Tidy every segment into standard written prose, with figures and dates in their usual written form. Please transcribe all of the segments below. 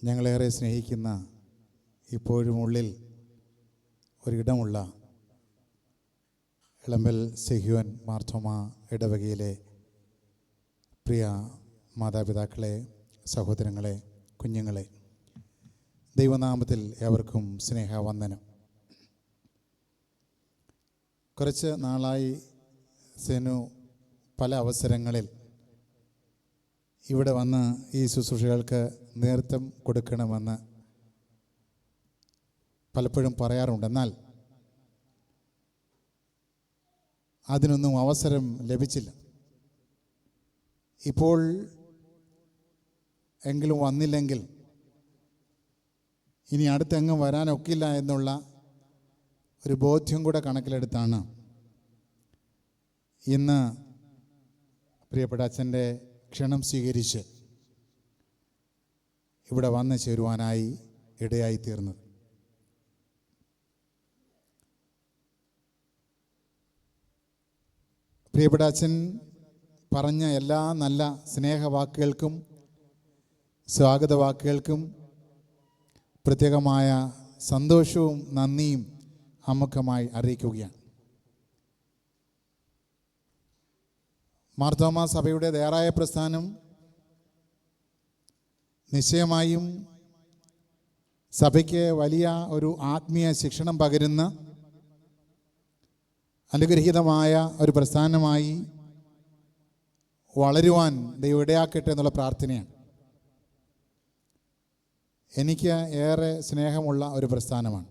ഞങ്ങളേറെ സ്നേഹിക്കുന്ന, ഇപ്പോഴും ഉള്ളിൽ ഒരിടമുള്ള ഇളമ്പൽ സെഹ്യോൻ മാർത്തോമ ഇടവകയിലെ പ്രിയ മാതാപിതാക്കളെ, സഹോദരങ്ങളെ, കുഞ്ഞുങ്ങളെ, ദൈവനാമത്തിൽ ഏവർക്കും സ്നേഹവന്ദനം. കുറച്ച് നാളായി സെനു പല അവസരങ്ങളിൽ ഇവിടെ വന്ന് ഈ ശുശ്രൂഷകൾക്ക് നേതൃത്വം കൊടുക്കണമെന്ന് പലപ്പോഴും പറയാറുണ്ട്. എന്നാൽ അതിനൊന്നും അവസരം ലഭിച്ചില്ല. ഇപ്പോൾ എങ്കിലും വന്നില്ലെങ്കിൽ ഇനി അടുത്തെങ്ങും വരാനൊക്കില്ല എന്നുള്ള ഒരു ബോധ്യം കൂടെ കണക്കിലെടുത്താണ് ഇന്ന് പ്രിയപ്പെട്ട അച്ഛൻ്റെ ക്ഷണം സ്വീകരിച്ച് ഇവിടെ വന്നു ചേരുവാനായി ഇടയായിത്തീർന്നത്. പ്രിയപ്പെട്ട അച്ഛൻ പറഞ്ഞ എല്ലാ നല്ല സ്നേഹവാക്കുകൾക്കും സ്വാഗത വാക്കുകൾക്കും പ്രത്യേകമായ സന്തോഷവും നന്ദിയും അമുഖമായി അറിയിക്കുകയാണ്. മാർത്തോമാ സഭയുടെ ദേറായ പ്രസ്ഥാനം നിശ്ചയമായും സഭയ്ക്ക് വലിയ ഒരു ആത്മീയ ശിക്ഷണം പകരുന്ന അനുഗ്രഹീതമായ ഒരു പ്രസ്ഥാനമായി വളരുവാൻ ദൈവം ഇടയാക്കട്ടെ എന്നുള്ള പ്രാർത്ഥനയാണ്. എനിക്ക് ഏറെ സ്നേഹമുള്ള ഒരു പ്രസ്ഥാനമാണ്.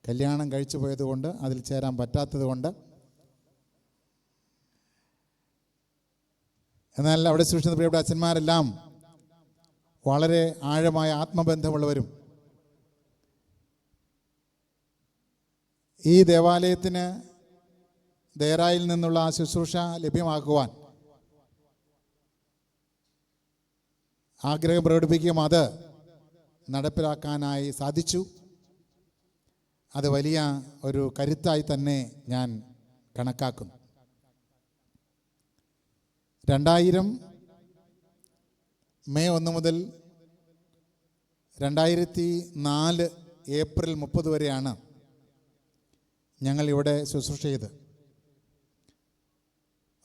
കല്യാണം കഴിച്ചു പോയതുകൊണ്ട്, അതിൽ ചേരാൻ പറ്റാത്തതുകൊണ്ട്, എന്നാൽ അവിടെ സൃഷ്ടിച്ച പ്രിയപ്പെട്ട അച്ഛന്മാരെല്ലാം വളരെ ആഴമായ ആത്മബന്ധമുള്ളവരും ഈ ദേവാലയത്തിന് ദേറായിൽ നിന്നുള്ള ആ ശുശ്രൂഷ ലഭ്യമാക്കുവാൻ ആഗ്രഹം പ്രകടിപ്പിക്കുകയും അത് നടപ്പിലാക്കാനായി സാധിച്ചു. അത് വലിയ ഒരു കരുത്തായി തന്നെ ഞാൻ കണക്കാക്കുന്നു. 2000 മെയ് 1 മുതൽ 2004 ഏപ്രിൽ 30 വരെയാണ് ഞങ്ങൾ ഇവിടെ ശുശ്രൂഷ ചെയ്ത്.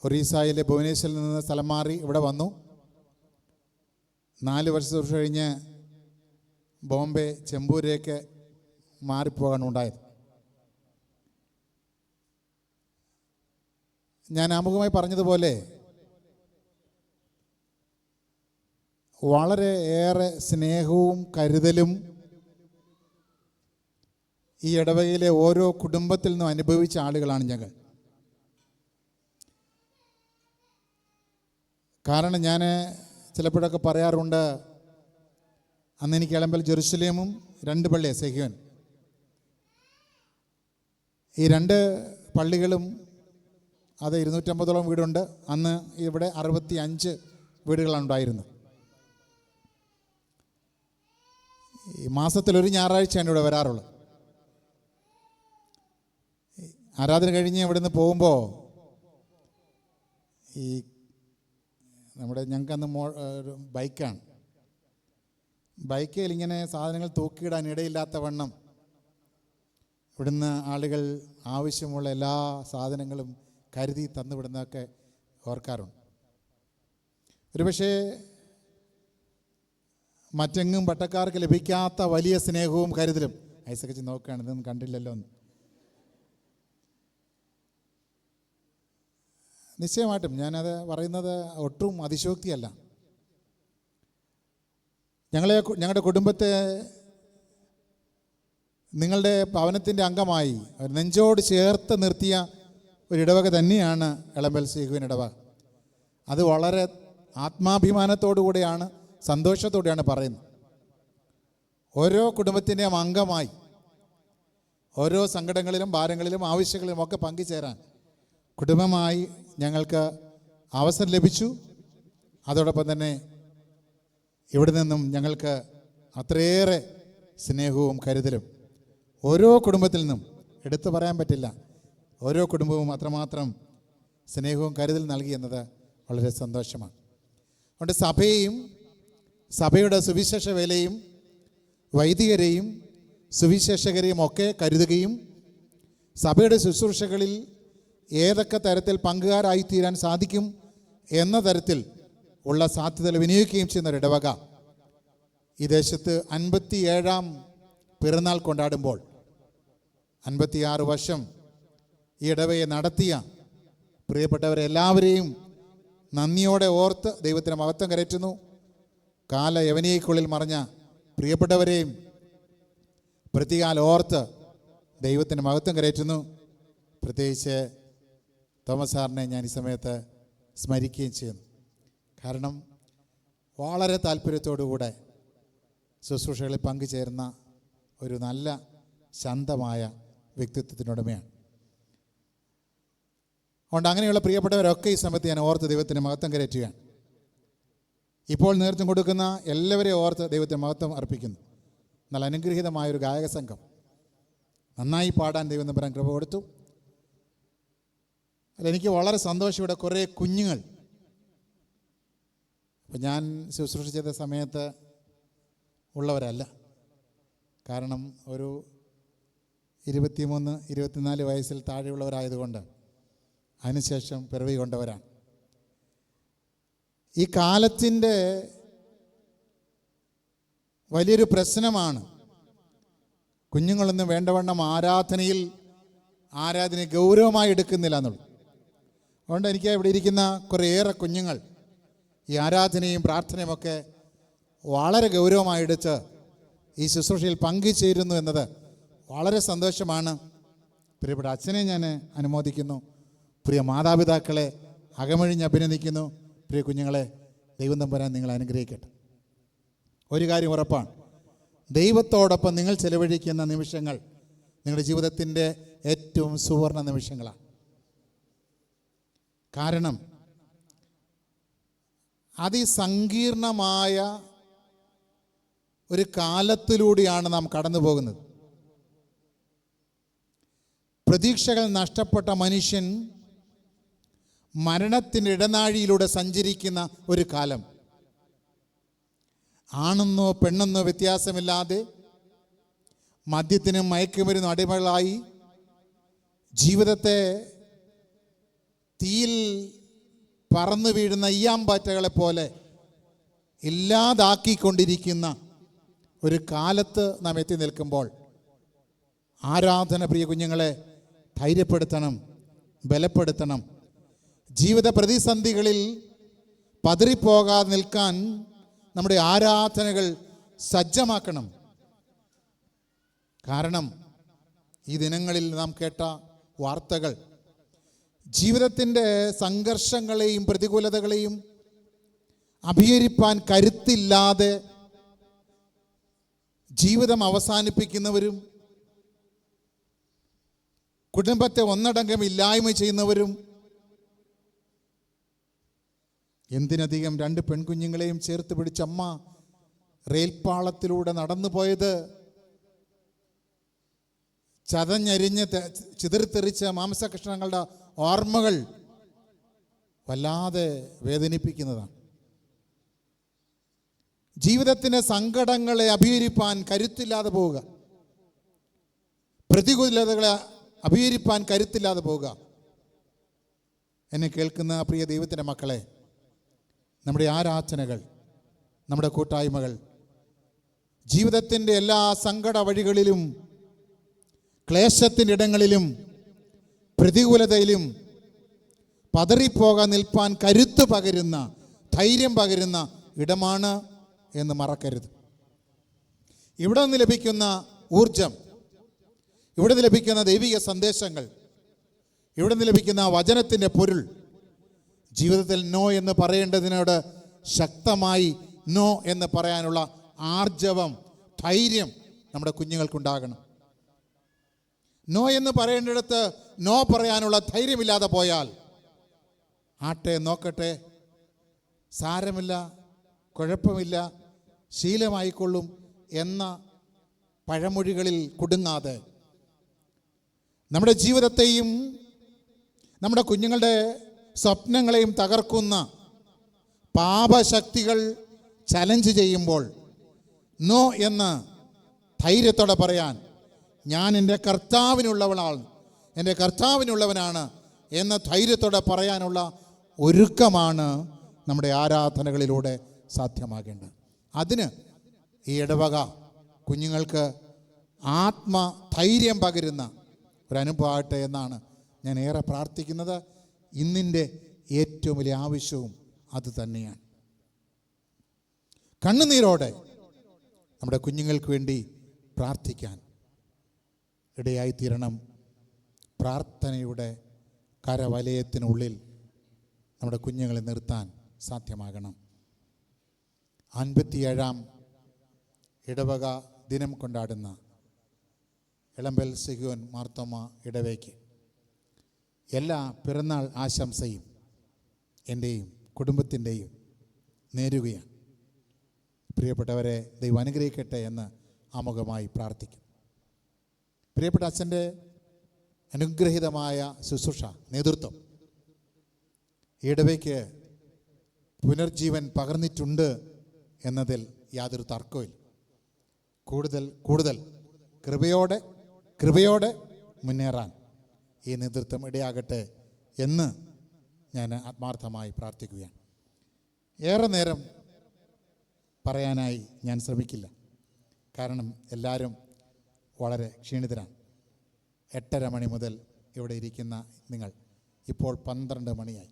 ഒറീസയിലെ ഭുവനേശ്വരിൽ നിന്ന് സ്ഥലം മാറി ഇവിടെ വന്നു. 4 വർഷം ശുശ്രൂഷ കഴിഞ്ഞ് ബോംബെ ചെമ്പൂരിലേക്ക് മാറിപ്പോകാനുണ്ടായത്. ഞാൻ ആമുഖമായി പറഞ്ഞതുപോലെ വളരെ ഏറെ സ്നേഹവും കരുതലും ഈ ഇടവകയിലെ ഓരോ കുടുംബത്തിൽ നിന്നും അനുഭവിച്ച ആളുകളാണ് ഞങ്ങൾ. കാരണം ഞാൻ ചിലപ്പോഴൊക്കെ പറയാറുണ്ട്, അന്ന് എനിക്ക് ഇളമ്പൽ ജെറുസലേമും 2 പള്ളി സെഹ്യോൻ, ഈ 2 പള്ളികളും അത് 250ഓളം വീടുണ്ട്. അന്ന് ഇവിടെ 65 വീടുകളാണ് ഉണ്ടായിരുന്നത്. ഈ മാസത്തിലൊരു ഞായറാഴ്ചയാണ് ഇവിടെ വരാറുള്ളത്. ആരാധന കഴിഞ്ഞ് ഇവിടുന്ന് പോകുമ്പോൾ ഈ ഞങ്ങൾക്കന്ന് ബൈക്കാണ്. ബൈക്കിൽ ഇങ്ങനെ സാധനങ്ങൾ തൂക്കിയിടാൻ ഇടയില്ലാത്ത വണ്ണം ഇവിടുന്ന് ആളുകൾ ആവശ്യമുള്ള എല്ലാ സാധനങ്ങളും കരുതി തന്നുവിടുന്നതൊക്കെ ഓർക്കാറുണ്ട്. ഒരുപക്ഷേ മറ്റെങ്ങും പട്ടക്കാർക്ക് ലഭിക്കാത്ത വലിയ സ്നേഹവും കരുതലും. ഐസക്കച്ചി നോക്കുകയാണ്, ഇതൊന്നും കണ്ടില്ലല്ലോ എന്ന്. നിശ്ചയമായിട്ടും ഞാനത് പറയുന്നത് ഒട്ടും അതിശോക്തിയല്ല. ഞങ്ങളുടെ കുടുംബത്തെ നിങ്ങളുടെ ഭവനത്തിൻ്റെ അംഗമായി നെഞ്ചോട് ചേർത്ത് നിർത്തിയ ഒരു ഇടവക തന്നെയാണ് ഇളമ്പൽ സെഹ്യോൻ ഇടവക. അത് വളരെ ആത്മാഭിമാനത്തോടു കൂടെയാണ്, സന്തോഷത്തോടെയാണ് പറയുന്നത്. ഓരോ കുടുംബത്തിൻ്റെയും അംഗമായി ഓരോ സങ്കടങ്ങളിലും ഭാരങ്ങളിലും ആവശ്യങ്ങളിലും ഒക്കെ പങ്കുചേരാൻ കുടുംബമായി ഞങ്ങൾക്ക് അവസരം ലഭിച്ചു. അതോടൊപ്പം തന്നെ ഇവിടെ നിന്നും ഞങ്ങൾക്ക് അത്രയേറെ സ്നേഹവും കരുതലും ഓരോ കുടുംബത്തിൽ നിന്നും എടുത്തു പറയാൻ പറ്റില്ല. ഓരോ കുടുംബവും അത്രമാത്രം സ്നേഹവും കരുതൽ നൽകി എന്നത് വളരെ സന്തോഷമാണ്. അതുകൊണ്ട് സഭയെയും സഭയുടെ സുവിശേഷ വേലയും വൈദികരെയും സുവിശേഷകരെയും ഒക്കെ കരുതുകയും സഭയുടെ ശുശ്രൂഷകളിൽ ഏതൊക്കെ തരത്തിൽ പങ്കുകാരായിത്തീരാൻ സാധിക്കും എന്ന തരത്തിൽ ഉള്ള സാധ്യതകൾ വിനിയോഗിക്കുകയും ചെയ്യുന്ന ഒരു ഇടവക ഈ ദേശത്ത് 57-ാം പിറന്നാൾ കൊണ്ടാടുമ്പോൾ 56 വർഷം ഈ ഇടവയെ നടത്തിയ പ്രിയപ്പെട്ടവരെ എല്ലാവരെയും നന്ദിയോടെ ഓർത്ത് ദൈവത്തിന് മഹത്വം കരയറ്റുന്നു. കാല യവനികയ്ക്കുള്ളിൽ മറഞ്ഞ പ്രിയപ്പെട്ടവരെയും പ്രതികാല ഓർത്ത് ദൈവത്തിന് മഹത്വം കരയറ്റുന്നു. പ്രത്യേകിച്ച് തോമസ് സാറിനെ ഞാൻ ഈ സമയത്ത് സ്മരിക്കുകയും ചെയ്യുന്നു. കാരണം വളരെ താല്പര്യത്തോടുകൂടെ ശുശ്രൂഷകളിൽ പങ്കുചേരുന്ന ഒരു നല്ല ശാന്തമായ വ്യക്തിത്വത്തിനുടമയാണ്. അതുകൊണ്ട് അങ്ങനെയുള്ള പ്രിയപ്പെട്ടവരൊക്കെ ഈ സമയത്ത് ഞാൻ ഓർത്ത് ദൈവത്തിന് മഹത്വം കരയറ്റുകയാണ്. ഇപ്പോൾ നേതൃത്വം കൊടുക്കുന്ന എല്ലാവരെയും ഓർത്ത് ദൈവത്തിന് മഹത്വം അർപ്പിക്കുന്നു. നല്ല അനുഗ്രഹീതമായൊരു ഗായക സംഘം, നന്നായി പാടാൻ ദൈവം തമ്പുരാൻ കൃപ കൊടുത്തു. എനിക്ക് വളരെ സന്തോഷം. ഇവിടെ കുറേ കുഞ്ഞുങ്ങൾ, അപ്പം ഞാൻ ശുശ്രൂഷ ചെയ്ത സമയത്ത് ഉള്ളവരല്ല. കാരണം ഒരു 23-24 വയസ്സിൽ താഴെയുള്ളവരായതുകൊണ്ട് അതിനുശേഷം പിറവി കൊണ്ടവരാണ്. ഈ കാലത്തിൻ്റെ വലിയൊരു പ്രശ്നമാണ് കുഞ്ഞുങ്ങളൊന്നും വേണ്ടവണ്ണം ആരാധനയെ ഗൗരവമായി എടുക്കുന്നില്ല എന്നുള്ളത്. അതുകൊണ്ട് എനിക്ക് ഇവിടെ ഇരിക്കുന്ന കുറേയേറെ കുഞ്ഞുങ്ങൾ ഈ ആരാധനയും പ്രാർത്ഥനയുമൊക്കെ വളരെ ഗൗരവമായി എടുത്ത് ഈ ശുശ്രൂഷയിൽ പങ്കുചേരുന്നു എന്നത് വളരെ സന്തോഷമാണ്. പ്രിയപ്പെട്ട അച്ഛനെ ഞാൻ അനുമോദിക്കുന്നു. പ്രിയ മാതാപിതാക്കളെ അകമഴിഞ്ഞ് അഭിനന്ദിക്കുന്നു. പ്രിയ കുഞ്ഞുങ്ങളെ, ദൈവം തമ്പുരാൻ നിങ്ങളെ അനുഗ്രഹിക്കട്ടെ. ഒരു കാര്യം ഉറപ്പാണ്, ദൈവത്തോടൊപ്പം നിങ്ങൾ ചെലവഴിക്കുന്ന നിമിഷങ്ങൾ നിങ്ങളുടെ ജീവിതത്തിൻ്റെ ഏറ്റവും സുവർണ നിമിഷങ്ങളാണ്. കാരണം അതിസങ്കീർണമായ ഒരു കാലത്തിലൂടെയാണ് നാം കടന്നു പോകുന്നത്. പ്രതീക്ഷകൾ നഷ്ടപ്പെട്ട മനുഷ്യൻ മരണത്തിൻ്റെ ഇടനാഴിയിലൂടെ സഞ്ചരിക്കുന്ന ഒരു കാലം. ആണെന്നോ പെണ്ണെന്നോ വ്യത്യാസമില്ലാതെ മദ്യത്തിനും മയക്കുമരുന്നും അടിമകളായി ജീവിതത്തെ തീയിൽ പറന്നു വീഴുന്ന ഈയാമ്പാറ്റകളെ പോലെ ഇല്ലാതാക്കിക്കൊണ്ടിരിക്കുന്ന ഒരു കാലത്ത് നാം എത്തി നിൽക്കുമ്പോൾ ആരാധന, പ്രിയ കുഞ്ഞുങ്ങളെ, ധൈര്യപ്പെടുത്തണം, ബലപ്പെടുത്തണം. ജീവിത പ്രതിസന്ധികളിൽ പതറിപ്പോകാതെ നിൽക്കാൻ നമ്മുടെ ആരാധനകൾ സജ്ജമാക്കണം. കാരണം ഈ ദിനങ്ങളിൽ നാം കേട്ട വാർത്തകൾ ജീവിതത്തിൻ്റെ സംഘർഷങ്ങളെയും പ്രതികൂലതകളെയും അഭിമുഖീകരിക്കാൻ കരുത്തില്ലാതെ ജീവിതം അവസാനിപ്പിക്കുന്നവരും കുടുംബത്തെ ഒന്നടങ്കം ഇല്ലായ്മ ചെയ്യുന്നവരും, എന്തിനധികം 2 പെൺകുഞ്ഞുങ്ങളെയും ചേർത്ത് പിടിച്ച അമ്മ റെയിൽപ്പാളത്തിലൂടെ നടന്നു പോയത് ചതഞ്ഞരിഞ്ഞ് ചിതറിത്തെറിച്ച മാംസകഷ്ണങ്ങളുടെ ഓർമ്മകൾ വല്ലാതെ വേദനിപ്പിക്കുന്നതാണ്. ജീവിതത്തിൻ്റെ സങ്കടങ്ങളെ അഭിമുഖീകരിക്കാൻ കരുത്തില്ലാതെ പോവുക, പ്രതികൂലതകളെ അഭിമുഖീകരിക്കാൻ കരുത്തില്ലാതെ പോവുക. എന്നെ കേൾക്കുന്ന പ്രിയ ദൈവത്തിൻ്റെ മക്കളെ, നമ്മുടെ ആരാധനകൾ, നമ്മുടെ കൂട്ടായ്മകൾ ജീവിതത്തിൻ്റെ എല്ലാ സങ്കട വഴികളിലും, ക്ലേശത്തിൻ്റെ ഇടങ്ങളിലും, പ്രതികൂലതയിലും പതറിപ്പോകാൻ നിൽപ്പാൻ കരുത്ത് പകരുന്ന, ധൈര്യം പകരുന്ന ഇടമാണ് എന്ന് മറക്കരുത്. ഇവിടെ നിന്ന് ലഭിക്കുന്ന ഊർജം, ഇവിടെ നിന്ന് ലഭിക്കുന്ന ദൈവിക സന്ദേശങ്ങൾ, ഇവിടെ നിന്ന് ലഭിക്കുന്ന വചനത്തിൻ്റെ പൊരുൾ ജീവിതത്തിൽ നോ എന്ന് പറയേണ്ടതിനോട് ശക്തമായി നോ എന്ന് പറയാനുള്ള ആർജവം, ധൈര്യം നമ്മുടെ കുഞ്ഞുങ്ങൾക്കുണ്ടാകണം. നോ എന്ന് പറയേണ്ടിടത്ത് നോ പറയാനുള്ള ധൈര്യമില്ലാതെ പോയാൽ ആട്ടെ, നോക്കട്ടെ, സാരമില്ല, കുഴപ്പമില്ല, ശീലമായിക്കൊള്ളും എന്ന പഴമൊഴികളിൽ കുടുങ്ങാതെ നമ്മുടെ ജീവിതത്തെയും നമ്മുടെ കുഞ്ഞുങ്ങളുടെ സ്വപ്നങ്ങളെയും തകർക്കുന്ന പാപശക്തികൾ ചലഞ്ച് ചെയ്യുമ്പോൾ നോ എന്ന് ധൈര്യത്തോടെ പറയാൻ, ഞാൻ എൻ്റെ കർത്താവിനുള്ളവനാണ് എന്ന ധൈര്യത്തോടെ പറയാനുള്ള ഒരുക്കമാണ് നമ്മുടെ ആരാധനകളിലൂടെ സാധ്യമാകേണ്ടത്. അതിന് ഈ ഇടവക കുഞ്ഞുങ്ങൾക്ക് ആത്മധൈര്യം പകരുന്ന ഒരനുഭവമാകട്ടെ എന്നാണ് ഞാൻ ഏറെ പ്രാർത്ഥിക്കുന്നത്. ഇന്നിൻ്റെ ഏറ്റവും വലിയ ആവശ്യവും അത് തന്നെയാണ്. കണ്ണുനീരോടെ നമ്മുടെ കുഞ്ഞുങ്ങൾക്ക് വേണ്ടി പ്രാർത്ഥിക്കാൻ ഇടയായിത്തീരണം. പ്രാർത്ഥനയുടെ കരവലയത്തിനുള്ളിൽ നമ്മുടെ കുഞ്ഞുങ്ങളെ നിർത്താൻ സാധ്യമാകണം. 57-ാം ഇടവക ദിനം കൊണ്ടാടുന്ന ഇളമ്പൽ സിഹിയോൻ മാർത്തോമ ഇടവയ്ക്ക് എല്ലാ പിറന്നാൾ ആശംസയും എൻ്റെയും കുടുംബത്തിൻ്റെയും നേരുകയാണ്. പ്രിയപ്പെട്ടവരെ, ദൈവം അനുഗ്രഹിക്കട്ടെ എന്ന് ആമുഖമായി പ്രാർത്ഥിക്കും. പ്രിയപ്പെട്ട അച്ഛൻ്റെ അനുഗ്രഹീതമായ ശുശ്രൂഷ നേതൃത്വം ഈ ഇടവയ്ക്ക് പുനർജീവൻ പകർന്നിട്ടുണ്ട് എന്നതിൽ യാതൊരു തർക്കവുമില്ല. കൂടുതൽ കൃപയോടെ മുന്നേറാൻ ഈ നേതൃത്വം ഇടയാകട്ടെ എന്ന് ഞാൻ ആത്മാർത്ഥമായി പ്രാർത്ഥിക്കുകയാണ്. ഏറെ നേരം പറയാനായി ഞാൻ ശ്രമിക്കില്ല, കാരണം എല്ലാവരും വളരെ ക്ഷീണിതരാണ്. 8:30 മണി മുതൽ ഇവിടെ ഇരിക്കുന്ന നിങ്ങൾ ഇപ്പോൾ 12 മണിയായി.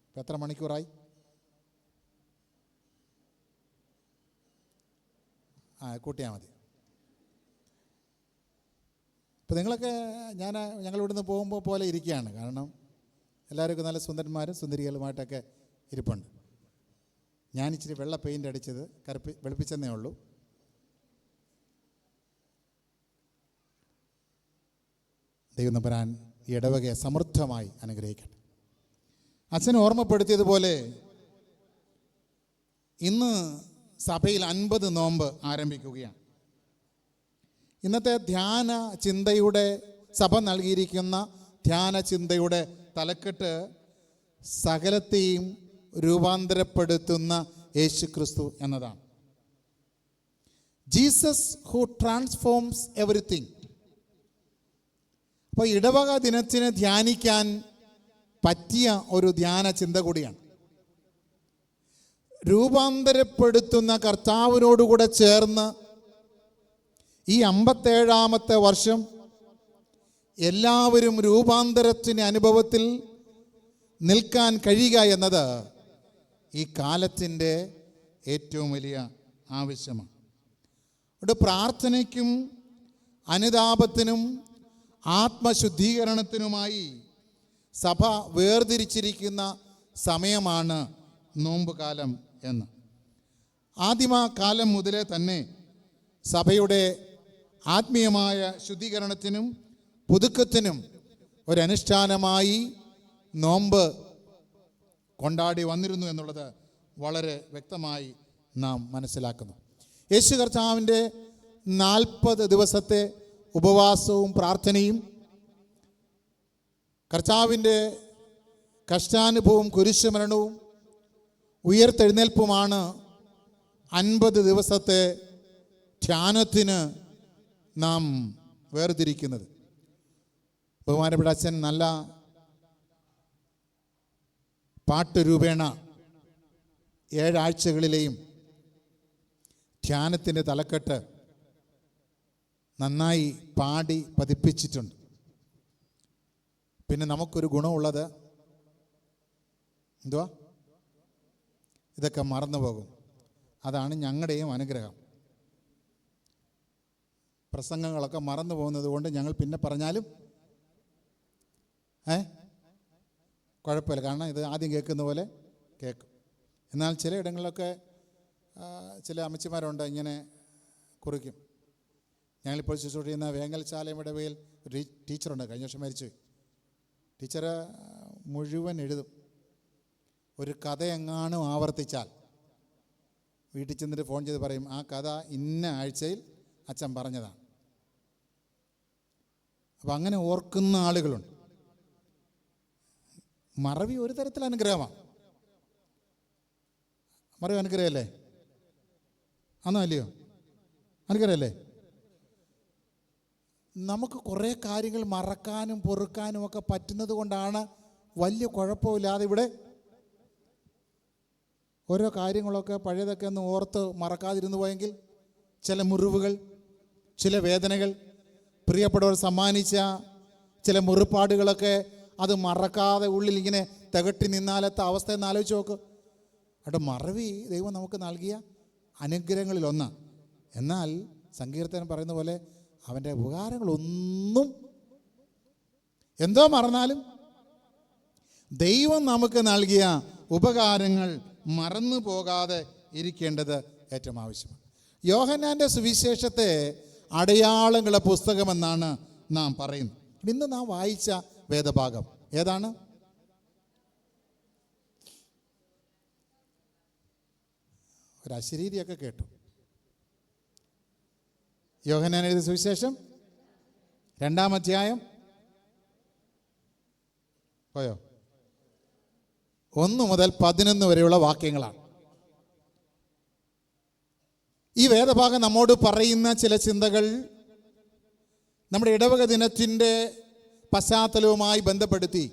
ഇപ്പം എത്ര മണിക്കൂറായി? കൂട്ടിയാൽ മതി. ഇപ്പം നിങ്ങളൊക്കെ ഞങ്ങളിവിടുന്ന് പോകുമ്പോൾ പോലെ ഇരിക്കുകയാണ്. കാരണം എല്ലാവർക്കും നല്ല സുന്ദരന്മാരും സുന്ദരികളുമായിട്ടൊക്കെ ഇരിപ്പുണ്ട്. ഞാൻ ഇച്ചിരി വെള്ള പെയിൻ്റ് അടിച്ചത് വെളുപ്പിച്ചെന്നേ ഉള്ളൂ. ദൈവം തമ്പുരാൻ ഈ ഇടവകയെ സമൃദ്ധമായി അനുഗ്രഹിക്കട്ടെ. അച്ഛൻ ഓർമ്മപ്പെടുത്തിയതുപോലെ ഇന്ന് സഭയിൽ 50 നോമ്പ് ആരംഭിക്കുകയാണ്. ഇന്നത്തെ ധ്യാന ചിന്തയുടെ സഭ നൽകിയിരിക്കുന്ന ധ്യാന ചിന്തയുടെ തലക്കെട്ട് സകലത്തെയും രൂപാന്തരപ്പെടുത്തുന്ന യേശുക്രിസ്തു എന്നതാണ്. Jesus who transforms everything. അപ്പോൾ ഇടവക ദിനത്തിന് ധ്യാനിക്കാൻ പറ്റിയ ഒരു ധ്യാന ചിന്ത കൂടിയാണ്. രൂപാന്തരപ്പെടുത്തുന്ന കർത്താവിനോടുകൂടെ ചേർന്ന് ഈ 57-ാമത്തെ വർഷം എല്ലാവരും രൂപാന്തരത്തിൻ്റെ അനുഭവത്തിൽ നിൽക്കാൻ കഴിയുക എന്നത് ഈ കാലത്തിൻ്റെ ഏറ്റവും വലിയ ആവശ്യമാണ്. അവിടെ പ്രാർത്ഥനയ്ക്കും അനുതാപത്തിനും ആത്മശുദ്ധീകരണത്തിനുമായി സഭ വേർതിരിച്ചിരിക്കുന്ന സമയമാണ് നോമ്പ് കാലം എന്ന്. ആദിമകാലം മുതലേ തന്നെ സഭയുടെ ആത്മീയമായ ശുദ്ധീകരണത്തിനും പുതുക്കത്തിനും ഒരനുഷ്ഠാനമായി നോമ്പ് കൊണ്ടാടി വന്നിരുന്നു എന്നുള്ളത് വളരെ വ്യക്തമായി നാം മനസ്സിലാക്കുന്നു. യേശു കർത്താവിൻ്റെ 40 ദിവസത്തെ ഉപവാസവും പ്രാർത്ഥനയും കർത്താവിൻ്റെ കഷ്ടാനുഭവവും കുരിശുമരണവും ഉയർത്തെഴുന്നേൽപ്പുമാണ് 50 ദിവസത്തെ ധ്യാനത്തിന് നാം വേർതിരിക്കുന്നത്. ബഹുമാനപ്പെട്ട അച്ഛൻ നല്ല പാട്ട് രൂപേണ 7 ആഴ്ചകളിലെയും ധ്യാനത്തിൻ്റെ തലക്കെട്ട് നന്നായി പാടി പതിപ്പിച്ചിട്ടുണ്ട്. പിന്നെ നമുക്കൊരു ഗുണമുള്ളത് എന്തുവാ? ഇതൊക്കെ മറന്നു പോകും. അതാണ് ഞങ്ങളുടെയും അനുഗ്രഹം. പ്രസംഗങ്ങളൊക്കെ മറന്നു പോകുന്നത് കൊണ്ട് ഞങ്ങൾ പിന്നെ പറഞ്ഞാലും കുഴപ്പമില്ല, കാരണം ഇത് ആദ്യം കേൾക്കുന്ന പോലെ കേൾക്കും. എന്നാൽ ചിലയിടങ്ങളിലൊക്കെ ചില അമ്മച്ചിമാരുണ്ട് ഇങ്ങനെ കുറിക്കും. ഞങ്ങളിപ്പോൾ ശുശ്രൂഷ ചെയ്യുന്ന വേങ്ങൽശാലയം ഇടവയിൽ ഒരു ടീച്ചറുണ്ട്, കഴിഞ്ഞ വർഷം മരിച്ചു. ടീച്ചർ മുഴുവൻ എഴുതും. ഒരു കഥ എങ്ങാനും ആവർത്തിച്ചാൽ വീട്ടിൽ ചെന്നിട്ട് ഫോൺ ചെയ്ത് പറയും, ആ കഥ ഇന്ന ആഴ്ചയിൽ അച്ഛൻ പറഞ്ഞതാണ്. അപ്പം അങ്ങനെ ഓർക്കുന്ന ആളുകളുണ്ട്. മറവി ഒരു തരത്തിൽ അനുഗ്രഹമാണ്. മറവി അനുഗ്രഹമല്ലേ? ആണോ അല്ലയോ? എനിക്കറിയല്ലേ? നമുക്ക് കുറേ കാര്യങ്ങൾ മറക്കാനും പൊറുക്കാനും ഒക്കെ പറ്റുന്നത് കൊണ്ടാണ് വലിയ കുഴപ്പമില്ലാതെ ഇവിടെ ഓരോ കാര്യങ്ങളൊക്കെ പഴയതൊക്കെ ഒന്ന് ഓർത്ത് മറക്കാതിരുന്നു പോയെങ്കിൽ ചില മുറിവുകൾ, ചില വേദനകൾ, പ്രിയപ്പെട്ടവർ സമ്മാനിച്ച ചില മുറിപ്പാടുകളൊക്കെ അത് മറക്കാതെ ഉള്ളിൽ ഇങ്ങനെ തികട്ടി നിന്നാലത്തെ അവസ്ഥ എന്ന് ആലോചിച്ച് നോക്ക്. അവിടെ മറവി ദൈവം നമുക്ക് നൽകിയ അനുഗ്രഹങ്ങളിലൊന്ന്. എന്നാൽ സങ്കീർത്തനം പറയുന്ന പോലെ അവൻ്റെ ഉപകാരങ്ങളൊന്നും എന്തോ മറന്നാലും ദൈവം നമുക്ക് നൽകിയ ഉപകാരങ്ങൾ മറന്നു പോകാതെ ഇരിക്കേണ്ടത് ഏറ്റവും ആവശ്യമാണ്. യോഹന്നാൻ്റെ സുവിശേഷത്തെ അടയാളങ്ങളുടെ പുസ്തകമെന്നാണ് നാം പറയുന്നത്. ഇന്ന് നാം വായിച്ച വേദഭാഗം ഏതാണ്? ഒരു അശരീരിയൊക്കെ കേട്ടു. യോഹന്നാൻ എഴുതിയ സുവിശേഷം 2-ാം അധ്യായം പോയോ? 1 മുതൽ 11 വരെയുള്ള വാക്യങ്ങളാണ്. ഈ വേദഭാഗം നമ്മോട് പറയുന്ന ചില ചിന്തകൾ നമ്മുടെ ഇടവക ദിനത്തിൻ്റെ പശ്ചാത്തലവുമായി ബന്ധപ്പെടുത്തി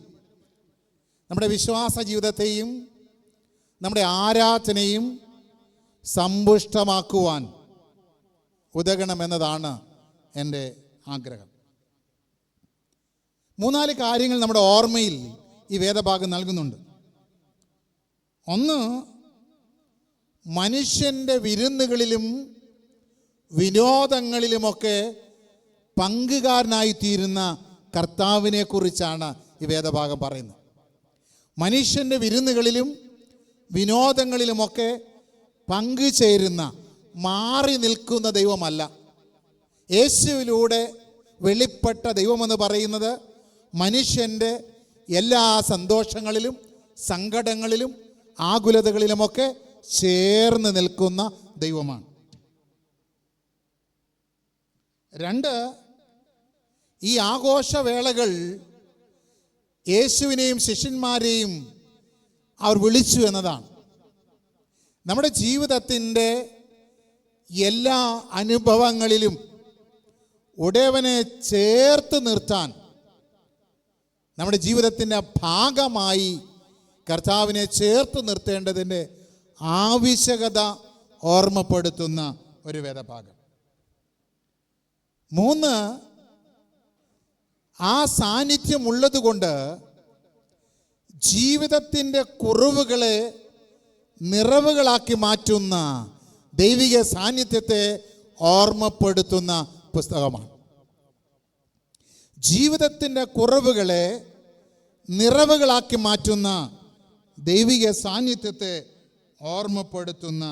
നമ്മുടെ വിശ്വാസ ജീവിതത്തെയും നമ്മുടെ ആരാധനയും സമ്പുഷ്ടമാക്കുവാൻ ഉതകണമെന്നതാണ് എൻ്റെ ആഗ്രഹം. 3-4 കാര്യങ്ങൾ നമ്മുടെ ഓർമ്മയിൽ ഈ വേദഭാഗം നൽകുന്നുണ്ട്. ഒന്ന്, മനുഷ്യൻ്റെ വിരുന്നുകളിലും വിനോദങ്ങളിലുമൊക്കെ പങ്കുകാരനായിത്തീരുന്ന കർത്താവിനെ കുറിച്ചാണ് ഈ വേദഭാഗം പറയുന്നത്. മനുഷ്യൻ്റെ വിരുന്നുകളിലും വിനോദങ്ങളിലുമൊക്കെ പങ്കുചേരുന്ന, മാറി നിൽക്കുന്ന ദൈവമല്ല. യേശുവിലൂടെ വെളിപ്പെട്ട ദൈവമെന്ന് പറയുന്നത് മനുഷ്യൻ്റെ എല്ലാ സന്തോഷങ്ങളിലും സങ്കടങ്ങളിലും ആകുലതകളിലുമൊക്കെ ചേർന്ന് നിൽക്കുന്ന ദൈവമാണ്. 2, ഈ ആഘോഷവേളകൾ യേശുവിനെയും ശിഷ്യന്മാരെയും അവർ വിളിച്ചു എന്നതാണ്. നമ്മുടെ ജീവിതത്തിൻ്റെ എല്ലാ അനുഭവങ്ങളിലും ഉടയവനെ ചേർത്ത് നിർത്താൻ, നമ്മുടെ ജീവിതത്തിൻ്റെ ഭാഗമായി കർത്താവിനെ ചേർത്ത് നിർത്തേണ്ടതിൻ്റെ ആവശ്യകത ഓർമ്മപ്പെടുത്തുന്ന ഒരു വേദഭാഗം. 3, ആ സാന്നിധ്യമുള്ളത് കൊണ്ട് ജീവിതത്തിൻ്റെ കുറവുകളെ നിറവുകളാക്കി മാറ്റുന്ന ദൈവിക സാന്നിധ്യത്തെ ഓർമ്മപ്പെടുത്തുന്ന പുസ്തകമാണ്. ജീവിതത്തിൻ്റെ കുറവുകളെ നിറവുകളാക്കി മാറ്റുന്ന ദൈവിക സാന്നിധ്യത്തെ ഓർമ്മപ്പെടുത്തുന്ന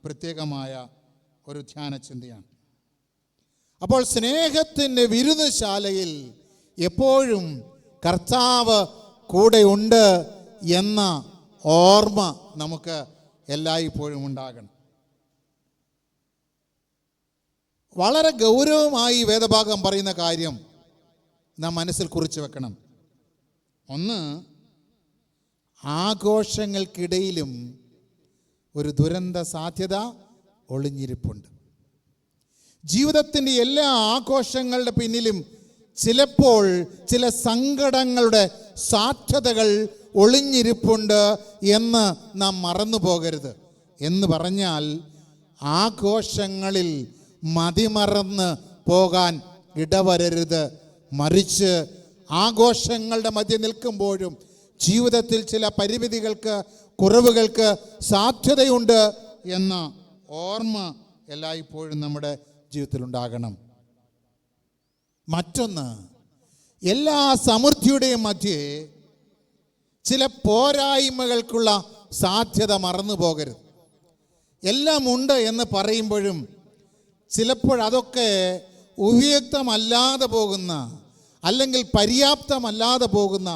പ്രത്യേകമായ ഒരു ധ്യാനചിന്തയാണ്. അപ്പോൾ സ്നേഹത്തിൻ്റെ വിരുന്നുശാലയിൽ എപ്പോഴും കർത്താവ് കൂടെയുണ്ട് എന്ന ഓർമ്മ നമുക്ക് എല്ലായ്പ്പോഴും ഉണ്ടാകണം. വളരെ ഗൗരവമായി വേദഭാഗം പറയുന്ന കാര്യം നാം മനസ്സിൽ കുറിച്ച് വെക്കണം. ഒന്ന്, ആഘോഷങ്ങൾക്കിടയിലും ഒരു ദുരന്ത സാധ്യത ഒളിഞ്ഞിരിപ്പുണ്ട്. ജീവിതത്തിൻ്റെ എല്ലാ ആഘോഷങ്ങളുടെ പിന്നിലും ചിലപ്പോൾ ചില സങ്കടങ്ങളുടെ സാധ്യതകൾ ഒളിഞ്ഞിരിപ്പുണ്ട് എന്ന് നാം മറന്നു പോകരുത്. എന്ന് പറഞ്ഞാൽ ആഘോഷങ്ങളിൽ മതിമറന്ന് പോകാൻ ഇടവരരുത്. മറിച്ച് ആഘോഷങ്ങളുടെ മധ്യ നിൽക്കുമ്പോഴും ജീവിതത്തിൽ ചില പരിമിതികൾക്ക്, കുറവുകൾക്ക് സാധ്യതയുണ്ട് എന്ന ഓർമ്മ എല്ലായ്പ്പോഴും നമ്മുടെ ജീവിതത്തിലുണ്ടാകണം. മറ്റൊന്ന്, എല്ലാ സമൃദ്ധിയുടെയും മധ്യേ ചില പോരായ്മകൾക്കുള്ള സാധ്യത മറന്നു പോകരുത്. എല്ലാം ഉണ്ട് എന്ന് പറയുമ്പോഴും ചിലപ്പോഴതൊക്കെ ഉപയുക്തമല്ലാതെ പോകുന്ന, അല്ലെങ്കിൽ പര്യാപ്തമല്ലാതെ പോകുന്ന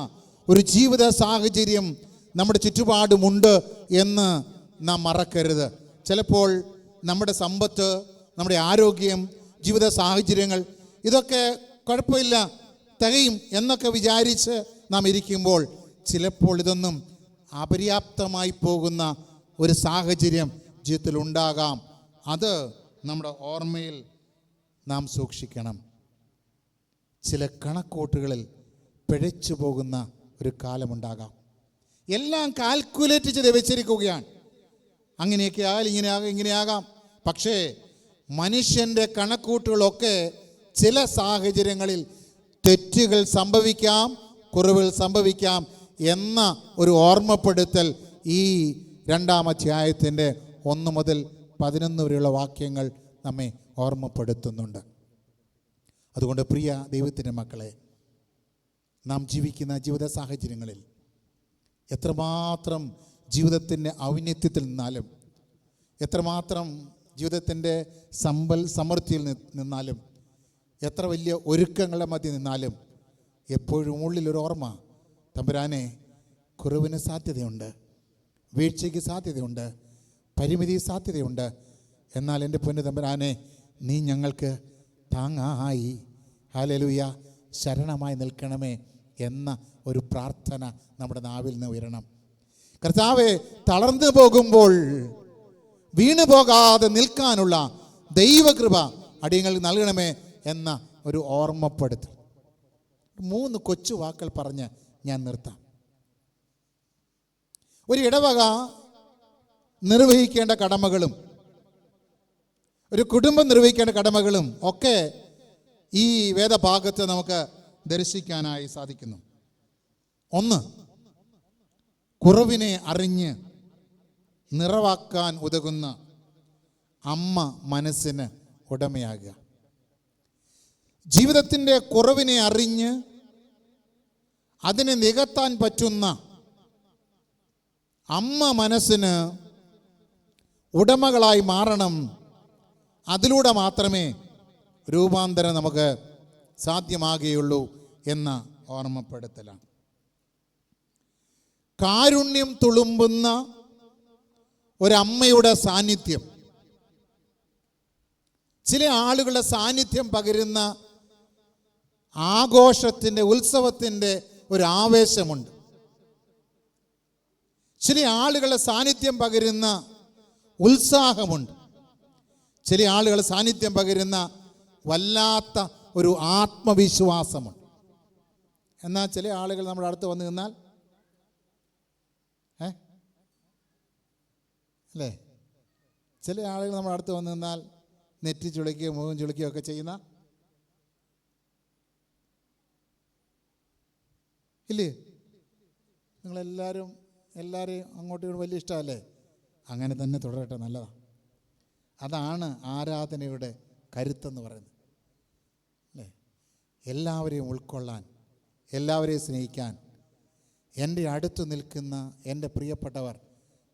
ഒരു ജീവിത സാഹചര്യം നമ്മുടെ ചുറ്റുപാടുമുണ്ട് എന്ന് നാം മറക്കരുത്. ചിലപ്പോൾ നമ്മുടെ സമ്പത്ത്, നമ്മുടെ ആരോഗ്യം, ജീവിത സാഹചര്യങ്ങൾ ഇതൊക്കെ കുഴപ്പമില്ല, തികയും എന്നൊക്കെ വിചാരിച്ച് നാം ഇരിക്കുമ്പോൾ ചിലപ്പോൾ ഇതൊന്നും അപര്യാപ്തമായി പോകുന്ന ഒരു സാഹചര്യം ജീവിതത്തിൽ ഉണ്ടാകാം. അത് നമ്മുടെ ഓർമ്മയിൽ നാം സൂക്ഷിക്കണം. ചില കണക്കൂട്ടുകളിൽ പിഴച്ചു പോകുന്ന ഒരു കാലമുണ്ടാകാം. എല്ലാം കാൽക്കുലേറ്റ് ചെയ്ത് വെച്ചിരിക്കുകയാണ്. അങ്ങനെയൊക്കെ ആയാൽ ഇങ്ങനെയാകാം, ഇങ്ങനെയാകാം. പക്ഷേ മനുഷ്യൻ്റെ കണക്കൂട്ടുകളൊക്കെ ചില സാഹചര്യങ്ങളിൽ തെറ്റുകൾ സംഭവിക്കാം, കുറവുകൾ സംഭവിക്കാം എന്ന ഒരു ഓർമ്മപ്പെടുത്തൽ ഈ 2-ാം അധ്യായത്തിൻ്റെ 1 മുതൽ 11 വരെയുള്ള വാക്യങ്ങൾ നമ്മെ ഓർമ്മപ്പെടുത്തുന്നുണ്ട്. അതുകൊണ്ട് പ്രിയ ദൈവത്തിൻ്റെ മക്കളെ, നാം ജീവിക്കുന്ന ജീവിത സാഹചര്യങ്ങളിൽ എത്രമാത്രം ജീവിതത്തിൻ്റെ ഔന്നത്യത്തിൽ നിന്നാലും, എത്രമാത്രം ജീവിതത്തിൻ്റെ സമൃദ്ധിയിൽ നിന്നാലും, എത്ര വലിയ ഒരുക്കങ്ങളുടെ മധ്യ നിന്നാലും എപ്പോഴും ഉള്ളിലൊരു ഓർമ്മ, തമ്പുരാനെ, കുറവിന് സാധ്യതയുണ്ട്, വീഴ്ചയ്ക്ക് സാധ്യതയുണ്ട്, പരിമിതി സാധ്യതയുണ്ട്. എന്നാൽ എൻ്റെ പൊന്നു തമ്പുരാനെ, നീ ഞങ്ങൾക്ക് താങ്ങായി, ഹല്ലേലൂയ, ശരണമായി നിൽക്കണമേ എന്ന ഒരു പ്രാർത്ഥന നമ്മുടെ നാവിൽ നിന്ന് ഉയരണം. കർത്താവേ, തളർന്നു പോകുമ്പോൾ വീണു പോകാതെ നിൽക്കാനുള്ള ദൈവകൃപ അടിയങ്ങൾക്ക് നൽകണമേ എന്ന ഒരു ഓർമ്മപ്പെടുത്തൽ. 3 കൊച്ചു വാക്കുകൾ പറഞ്ഞ് ഞാൻ നിർത്താം. ഒരു ഇടവക നിർവഹിക്കേണ്ട കടമകളും ഒരു കുടുംബം നിർവഹിക്കേണ്ട കടമകളും ഒക്കെ ഈ വേദഭാഗത്ത് നമുക്ക് ദർശിക്കാനായി സാധിക്കുന്നു. 1, കുറവിനെ അറിഞ്ഞ് നിറവാക്കാൻ ഉതകുന്ന അമ്മ മനസ്സിന് ഉടമയാകുക. ജീവിതത്തിൻ്റെ കുറവിനെ അറിഞ്ഞ് അതിനെ നികത്താൻ പറ്റുന്ന അമ്മ മനസ്സിന് ഉടമകളായി മാറണം. അതിലൂടെ മാത്രമേ രൂപാന്തരം നമുക്ക് സാധ്യമാകുകയുള്ളൂ എന്ന ഓർമ്മപ്പെടുത്തലാണ്. കാരുണ്യം തുളുമ്പുന്ന ഒരമ്മയുടെ സാന്നിധ്യം, ചില ആളുകളുടെ സാന്നിധ്യം പകരുന്ന ആഘോഷത്തിൻ്റെ, ഉത്സവത്തിൻ്റെ ഒരു ആവേശമുണ്ട്. ചില ആളുകളുടെ സാന്നിധ്യം പകരുന്ന ഉത്സാഹമുണ്ട്. ചില ആളുകളുടെ സാന്നിധ്യം പകരുന്ന വല്ലാത്ത ഒരു ആത്മവിശ്വാസമുണ്ട്. എന്നാൽ ചില ആളുകൾ നമ്മുടെ അടുത്ത് വന്നു നിന്നാൽ അല്ലേ, ചില ആളുകൾ നമ്മുടെ അടുത്ത് വന്നു നിന്നാൽ നെറ്റി ചുളിക്കുകയോ മുഖം ചുളിക്കുകയോ ഒക്കെ ചെയ്യുന്ന ഇല്ലേ? നിങ്ങളെല്ലാവരും എല്ലാവരെയും അങ്ങോട്ടും ഇങ്ങോട്ടും വലിയ ഇഷ്ടമല്ലേ? അങ്ങനെ തന്നെ തുടരട്ടെ, നല്ലതാണ്. അതാണ് ആരാധനയുടെ കരുത്തെന്ന് പറയുന്നത്, അല്ലേ? എല്ലാവരെയും ഉൾക്കൊള്ളാൻ, എല്ലാവരെയും സ്നേഹിക്കാൻ, എൻ്റെ അടുത്ത് നിൽക്കുന്ന എൻ്റെ പ്രിയപ്പെട്ടവർ,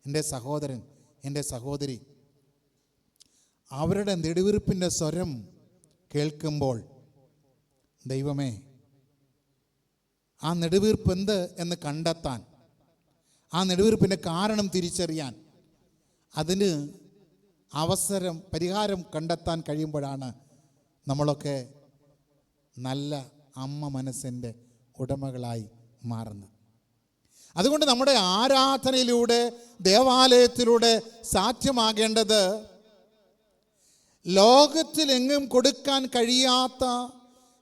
എൻ്റെ സഹോദരൻ, എൻ്റെ സഹോദരി, അവരുടെ നെടുവീർപ്പിൻ്റെ സ്വരം കേൾക്കുമ്പോൾ ദൈവമേ, ആ നെടുവീർപ്പ് എന്ത് എന്ന് കണ്ടെത്താൻ, ആ നെടുവീർപ്പിൻ്റെ കാരണം തിരിച്ചറിയാൻ, അതിന് അവസരം, പരിഹാരം കണ്ടെത്താൻ കഴിയുമ്പോഴാണ് നമ്മളൊക്കെ നല്ല അമ്മ മനസ്സിൻ്റെ ഉടമകളായി മാറുന്നത്. അതുകൊണ്ട് നമ്മുടെ ആരാധനയിലൂടെ, ദേവാലയത്തിലൂടെ സാധ്യമാകേണ്ടത് ലോകത്തിലെങ്ങും കൊടുക്കാൻ കഴിയാത്ത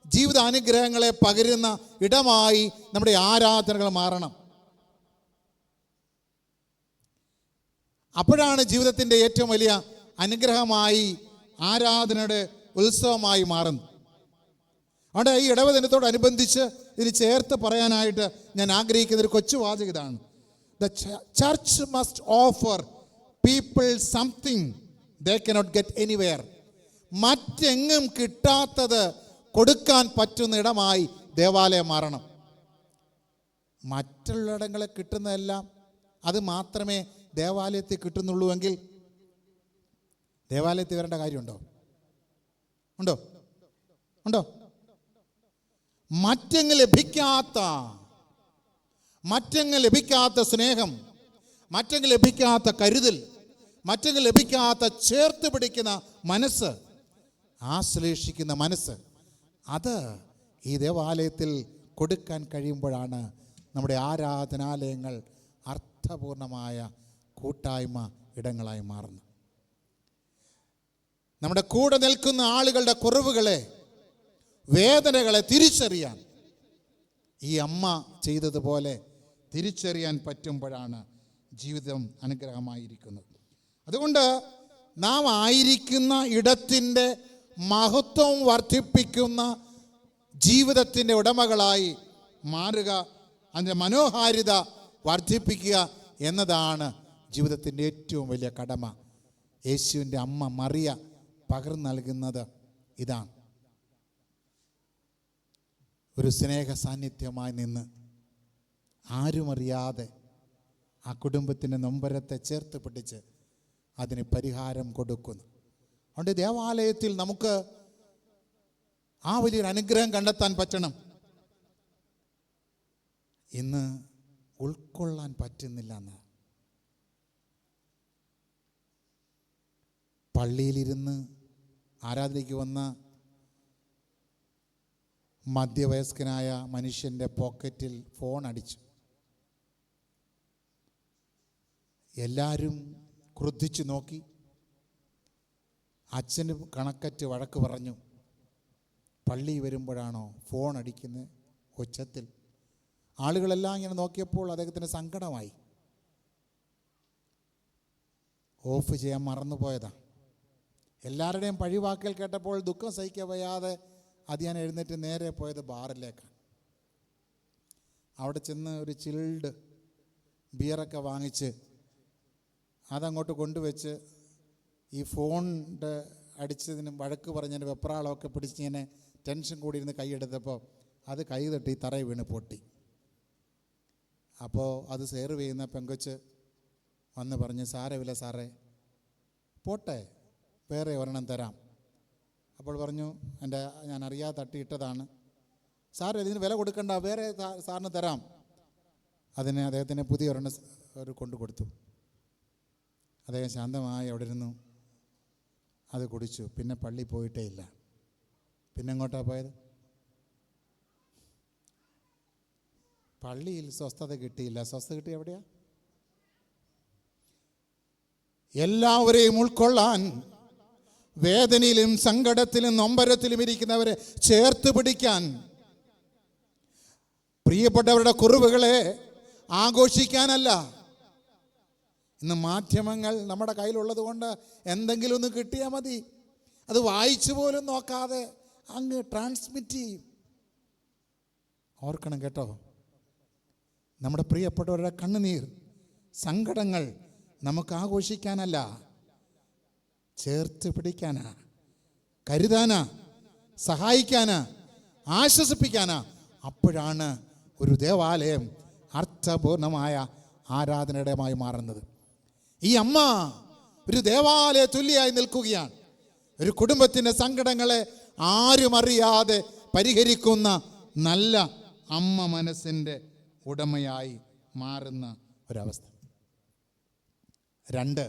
ജീവിതാനുഗ്രഹങ്ങളെ പകരുന്ന ഇടമായി നമ്മുടെ ആരാധനകൾ മാറണം. അപ്പോഴാണ് ജീവിതത്തിൻ്റെ ഏറ്റവും വലിയ അനുഗ്രഹമായി, ആരാധനയുടെ ഉത്സവമായി മാറുന്നത്. അതുകൊണ്ട് ഈ ഇടവദിനത്തോടനുബന്ധിച്ച് ഇതിന് ചേർത്ത് പറയാനായിട്ട് ഞാൻ ആഗ്രഹിക്കുന്ന ഒരു കൊച്ചു വാചകം ഇതാണ്: the church must offer people something they cannot get anywhere. മറ്റെങ്ങും കിട്ടാത്തത് കൊടുക്കാൻ പറ്റുന്ന ഇടമായി ദേവാലയം മാറണം. മറ്റുള്ളിടങ്ങളിൽ കിട്ടുന്നതെല്ലാം അത് മാത്രമേ ദേവാലയത്തിൽ കിട്ടുന്നുള്ളൂ എങ്കിൽ ദേവാലയത്തിൽ വരേണ്ട കാര്യമുണ്ടോ? ഉണ്ടോ? ഉണ്ടോ? മറ്റെങ്ങും ലഭിക്കാത്ത സ്നേഹം, മറ്റെങ്ങും ലഭിക്കാത്ത കരുതൽ, മറ്റെങ്ങും ലഭിക്കാത്ത ചേർത്ത് പിടിക്കുന്ന മനസ്സ്, ആശ്ലേഷിക്കുന്ന മനസ്സ്, അത് ഈ ദേവാലയത്തിൽ കൊടുക്കാൻ കഴിയുമ്പോഴാണ് നമ്മുടെ ആരാധനാലയങ്ങൾ അർത്ഥപൂർണമായ കൂട്ടായ്മ ഇടങ്ങളായി മാറുന്നത്. നമ്മുടെ കൂടെ നിൽക്കുന്ന ആളുകളുടെ കുറവുകളെ, വേദനകളെ തിരിച്ചറിയാൻ ഈ അമ്മ ചെയ്തതുപോലെ തിരിച്ചറിയാൻ പറ്റുമ്പോഴാണ് ജീവിതം അനുഗ്രഹമായിരിക്കുന്നത്. അതുകൊണ്ട് നാം ആയിരിക്കുന്ന ഇടത്തിൻ്റെ മഹത്വം വർദ്ധിപ്പിക്കുന്ന ജീവിതത്തിൻ്റെ ഉടമകളായി മാറുക, അതിൻ്റെ മനോഹാരിത വർദ്ധിപ്പിക്കുക എന്നതാണ് ജീവിതത്തിൻ്റെ ഏറ്റവും വലിയ കടമ. യേശുവിൻ്റെ അമ്മ മറിയ പകർന്നു നൽകുന്നത് ഇതാണ്. ഒരു സ്നേഹ സാന്നിധ്യമായി നിന്ന് ആരുമറിയാതെ ആ കുടുംബത്തിൻ്റെ നൊമ്പരത്തെ ചേർത്ത് പിടിച്ച് അതിന് പരിഹാരം കൊടുക്കുന്നു. അതുകൊണ്ട് ദേവാലയത്തിൽ നമുക്ക് ആ വലിയൊരു അനുഗ്രഹം കണ്ടെത്താൻ പറ്റണം. ഇന്ന് ഉൾക്കൊള്ളാൻ പറ്റുന്നില്ല എന്ന്. പള്ളിയിലിരുന്ന് ആരാധനയ്ക്ക് വന്ന മധ്യവയസ്കനായ മനുഷ്യൻ്റെ പോക്കറ്റിൽ ഫോൺ അടിച്ചു. എല്ലാവരും ക്രുദ്ധിച്ചു നോക്കി. അച്ഛന് കണക്കറ്റ് വഴക്ക് പറഞ്ഞു. പള്ളി വരുമ്പോഴാണോ ഫോൺ അടിക്കുന്നത് ഉച്ചത്തിൽ? ആളുകളെല്ലാം ഇങ്ങനെ നോക്കിയപ്പോൾ അദ്ദേഹത്തിന് സങ്കടമായി. ഓഫ് ചെയ്യാൻ മറന്നുപോയതാണ്. എല്ലാവരുടെയും പഴിവാക്കൽ കേട്ടപ്പോൾ ദുഃഖം സഹിക്കാൻ വയ്യാതെ അത് ഞാൻ എഴുന്നേറ്റ് നേരെ പോയത് ബാറിലേക്കാണ്. അവിടെ ചെന്ന് ഒരു ചിൽഡ് ബിയറൊക്കെ വാങ്ങിച്ച് അതങ്ങോട്ട് കൊണ്ടുവച്ച് ഈ ഫോണിൻ്റെ അടിച്ചതിനും വഴക്ക് പറഞ്ഞതിന് വെപ്രാളമൊക്കെ പിടിച്ചിങ്ങനെ ടെൻഷൻ കൂടി ഇരുന്ന് കൈയെടുത്തപ്പോൾ അത് കൈ തട്ടി തറയിൽ വീണ് പൊട്ടി. അപ്പോൾ അത് സെർവ് ചെയ്യുന്ന പെങ്കൊച്ച് വന്ന് പറഞ്ഞ്, സാരമില്ല സാറേ, പോട്ടെ, വേറെ ഒരെണ്ണം തരാം. അപ്പോൾ പറഞ്ഞു, ഞാൻ അറിയാതെ തട്ടിയിട്ടതാണ് സാർ, ഇതിന് വില കൊടുക്കണ്ട, വേറെ സാറിന് തരാം. അതിന് അദ്ദേഹത്തിന് പുതിയ ഒരെണ്ണം കൊണ്ടു കൊടുത്തു. അദ്ദേഹം ശാന്തമായി അവിടെ ഇരുന്നു, അത് കുടിച്ചു. പിന്നെ പള്ളി പോയിട്ടേ ഇല്ല. പിന്നെ എങ്ങോട്ടാണ് പോയത്? പള്ളിയിൽ സ്വസ്ഥത കിട്ടിയില്ല. സ്വസ്ഥത കിട്ടി എവിടെയാ? എല്ലാവരെയും ഉൾക്കൊള്ളാൻ, വേദനയിലും സങ്കടത്തിലും നൊമ്പരത്തിലും ഇരിക്കുന്നവരെ ചേർത്ത് പിടിക്കാൻ, പ്രിയപ്പെട്ടവരുടെ കുറവുകളെ ആഘോഷിക്കാനല്ല. ഇന്ന് മാധ്യമങ്ങൾ നമ്മുടെ കയ്യിലുള്ളത് കൊണ്ട് എന്തെങ്കിലും ഒന്ന് കിട്ടിയാൽ മതി, അത് വായിച്ചു പോലും നോക്കാതെ അങ്ങ് ട്രാൻസ്മിറ്റ് ചെയ്യും. ഓർക്കണം കേട്ടോ, നമ്മുടെ പ്രിയപ്പെട്ടവരുടെ കണ്ണുനീർ, സങ്കടങ്ങൾ നമുക്ക് ആഘോഷിക്കാനല്ല, ചേർത്ത് പിടിക്കാനാ, കരുതാനാ, സഹായിക്കാനാ, ആശ്വസിപ്പിക്കാനാ. അപ്പോഴാണ് ഒരു ദേവാലയം അർത്ഥപൂർണമായ ആരാധനയുടേതായി മാറുന്നത്. ഈ അമ്മ ഒരു ദേവാലയ തുല്യമായി നിൽക്കുകയാണ്. ഒരു കുടുംബത്തിൻ്റെ സങ്കടങ്ങളെ ആരും അറിയാതെ പരിഹരിക്കുന്ന നല്ല അമ്മ മനസ്സിൻ്റെ ഉടമയായി മാറുന്ന ഒരവസ്ഥ. 2,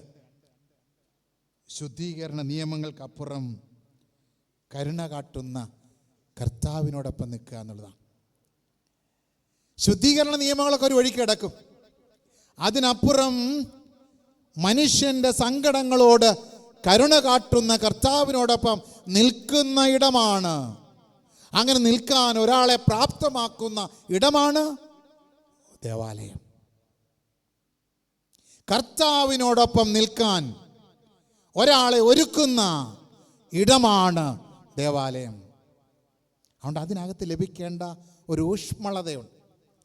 ശുദ്ധീകരണ നിയമങ്ങൾക്കപ്പുറം കരുണ കാട്ടുന്ന കർത്താവിനോടൊപ്പം നിൽക്കുക എന്നുള്ളതാണ്. ശുദ്ധീകരണ നിയമങ്ങളൊക്കെ ഒരു വഴിക്ക് കിടക്കും. അതിനപ്പുറം മനുഷ്യൻ്റെ സങ്കടങ്ങളോട് കരുണ കാട്ടുന്ന കർത്താവിനോടൊപ്പം നിൽക്കുന്ന ഇടമാണ്. അങ്ങനെ നിൽക്കാൻ ഒരാളെ പ്രാപ്തമാക്കുന്ന ഇടമാണ് ദേവാലയം. കർത്താവിനോടൊപ്പം നിൽക്കാൻ ഒരാളെ ഒരുക്കുന്ന ഇടമാണ് ദേവാലയം. അതുകൊണ്ട് അതിനകത്ത് ലഭിക്കേണ്ട ഒരു ഊഷ്മളതയുണ്ട്.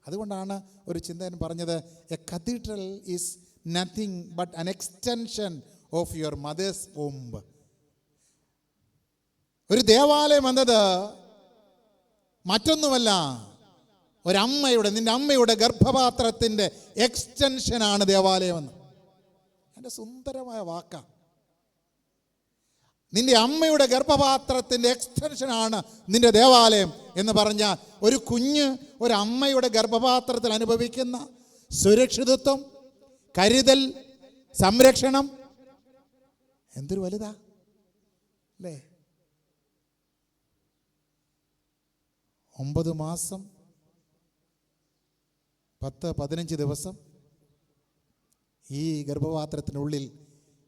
അതുകൊണ്ടാണ് ഒരു ചിന്തകൻ പറഞ്ഞത്, A cathedral is nothing but an extension of your mother's womb. ഒരു ദേവാലയം എന്നത് മറ്റൊന്നുമല്ല, നിന്റെ അമ്മയുടെ ഗർഭപാത്രത്തിൻ്റെ എക്സ്റ്റൻഷനാണ് ദേവാലയമെന്ന്. എൻ്റെ സുന്ദരമായ വാക്കാണ്. നിന്റെ അമ്മയുടെ ഗർഭപാത്രത്തിൻ്റെ എക്സ്റ്റൻഷനാണ് നിന്റെ ദേവാലയം എന്ന് പറഞ്ഞാൽ, ഒരു കുഞ്ഞ് ഒരു അമ്മയുടെ ഗർഭപാത്രത്തിൽ അനുഭവിക്കുന്ന സുരക്ഷിതത്വം, കരുതൽ, സംരക്ഷണം എന്തൊരു വലുതാ അല്ലേ? 9 മാസം 10-15 ദിവസം ഈ ഗർഭപാത്രത്തിനുള്ളിൽ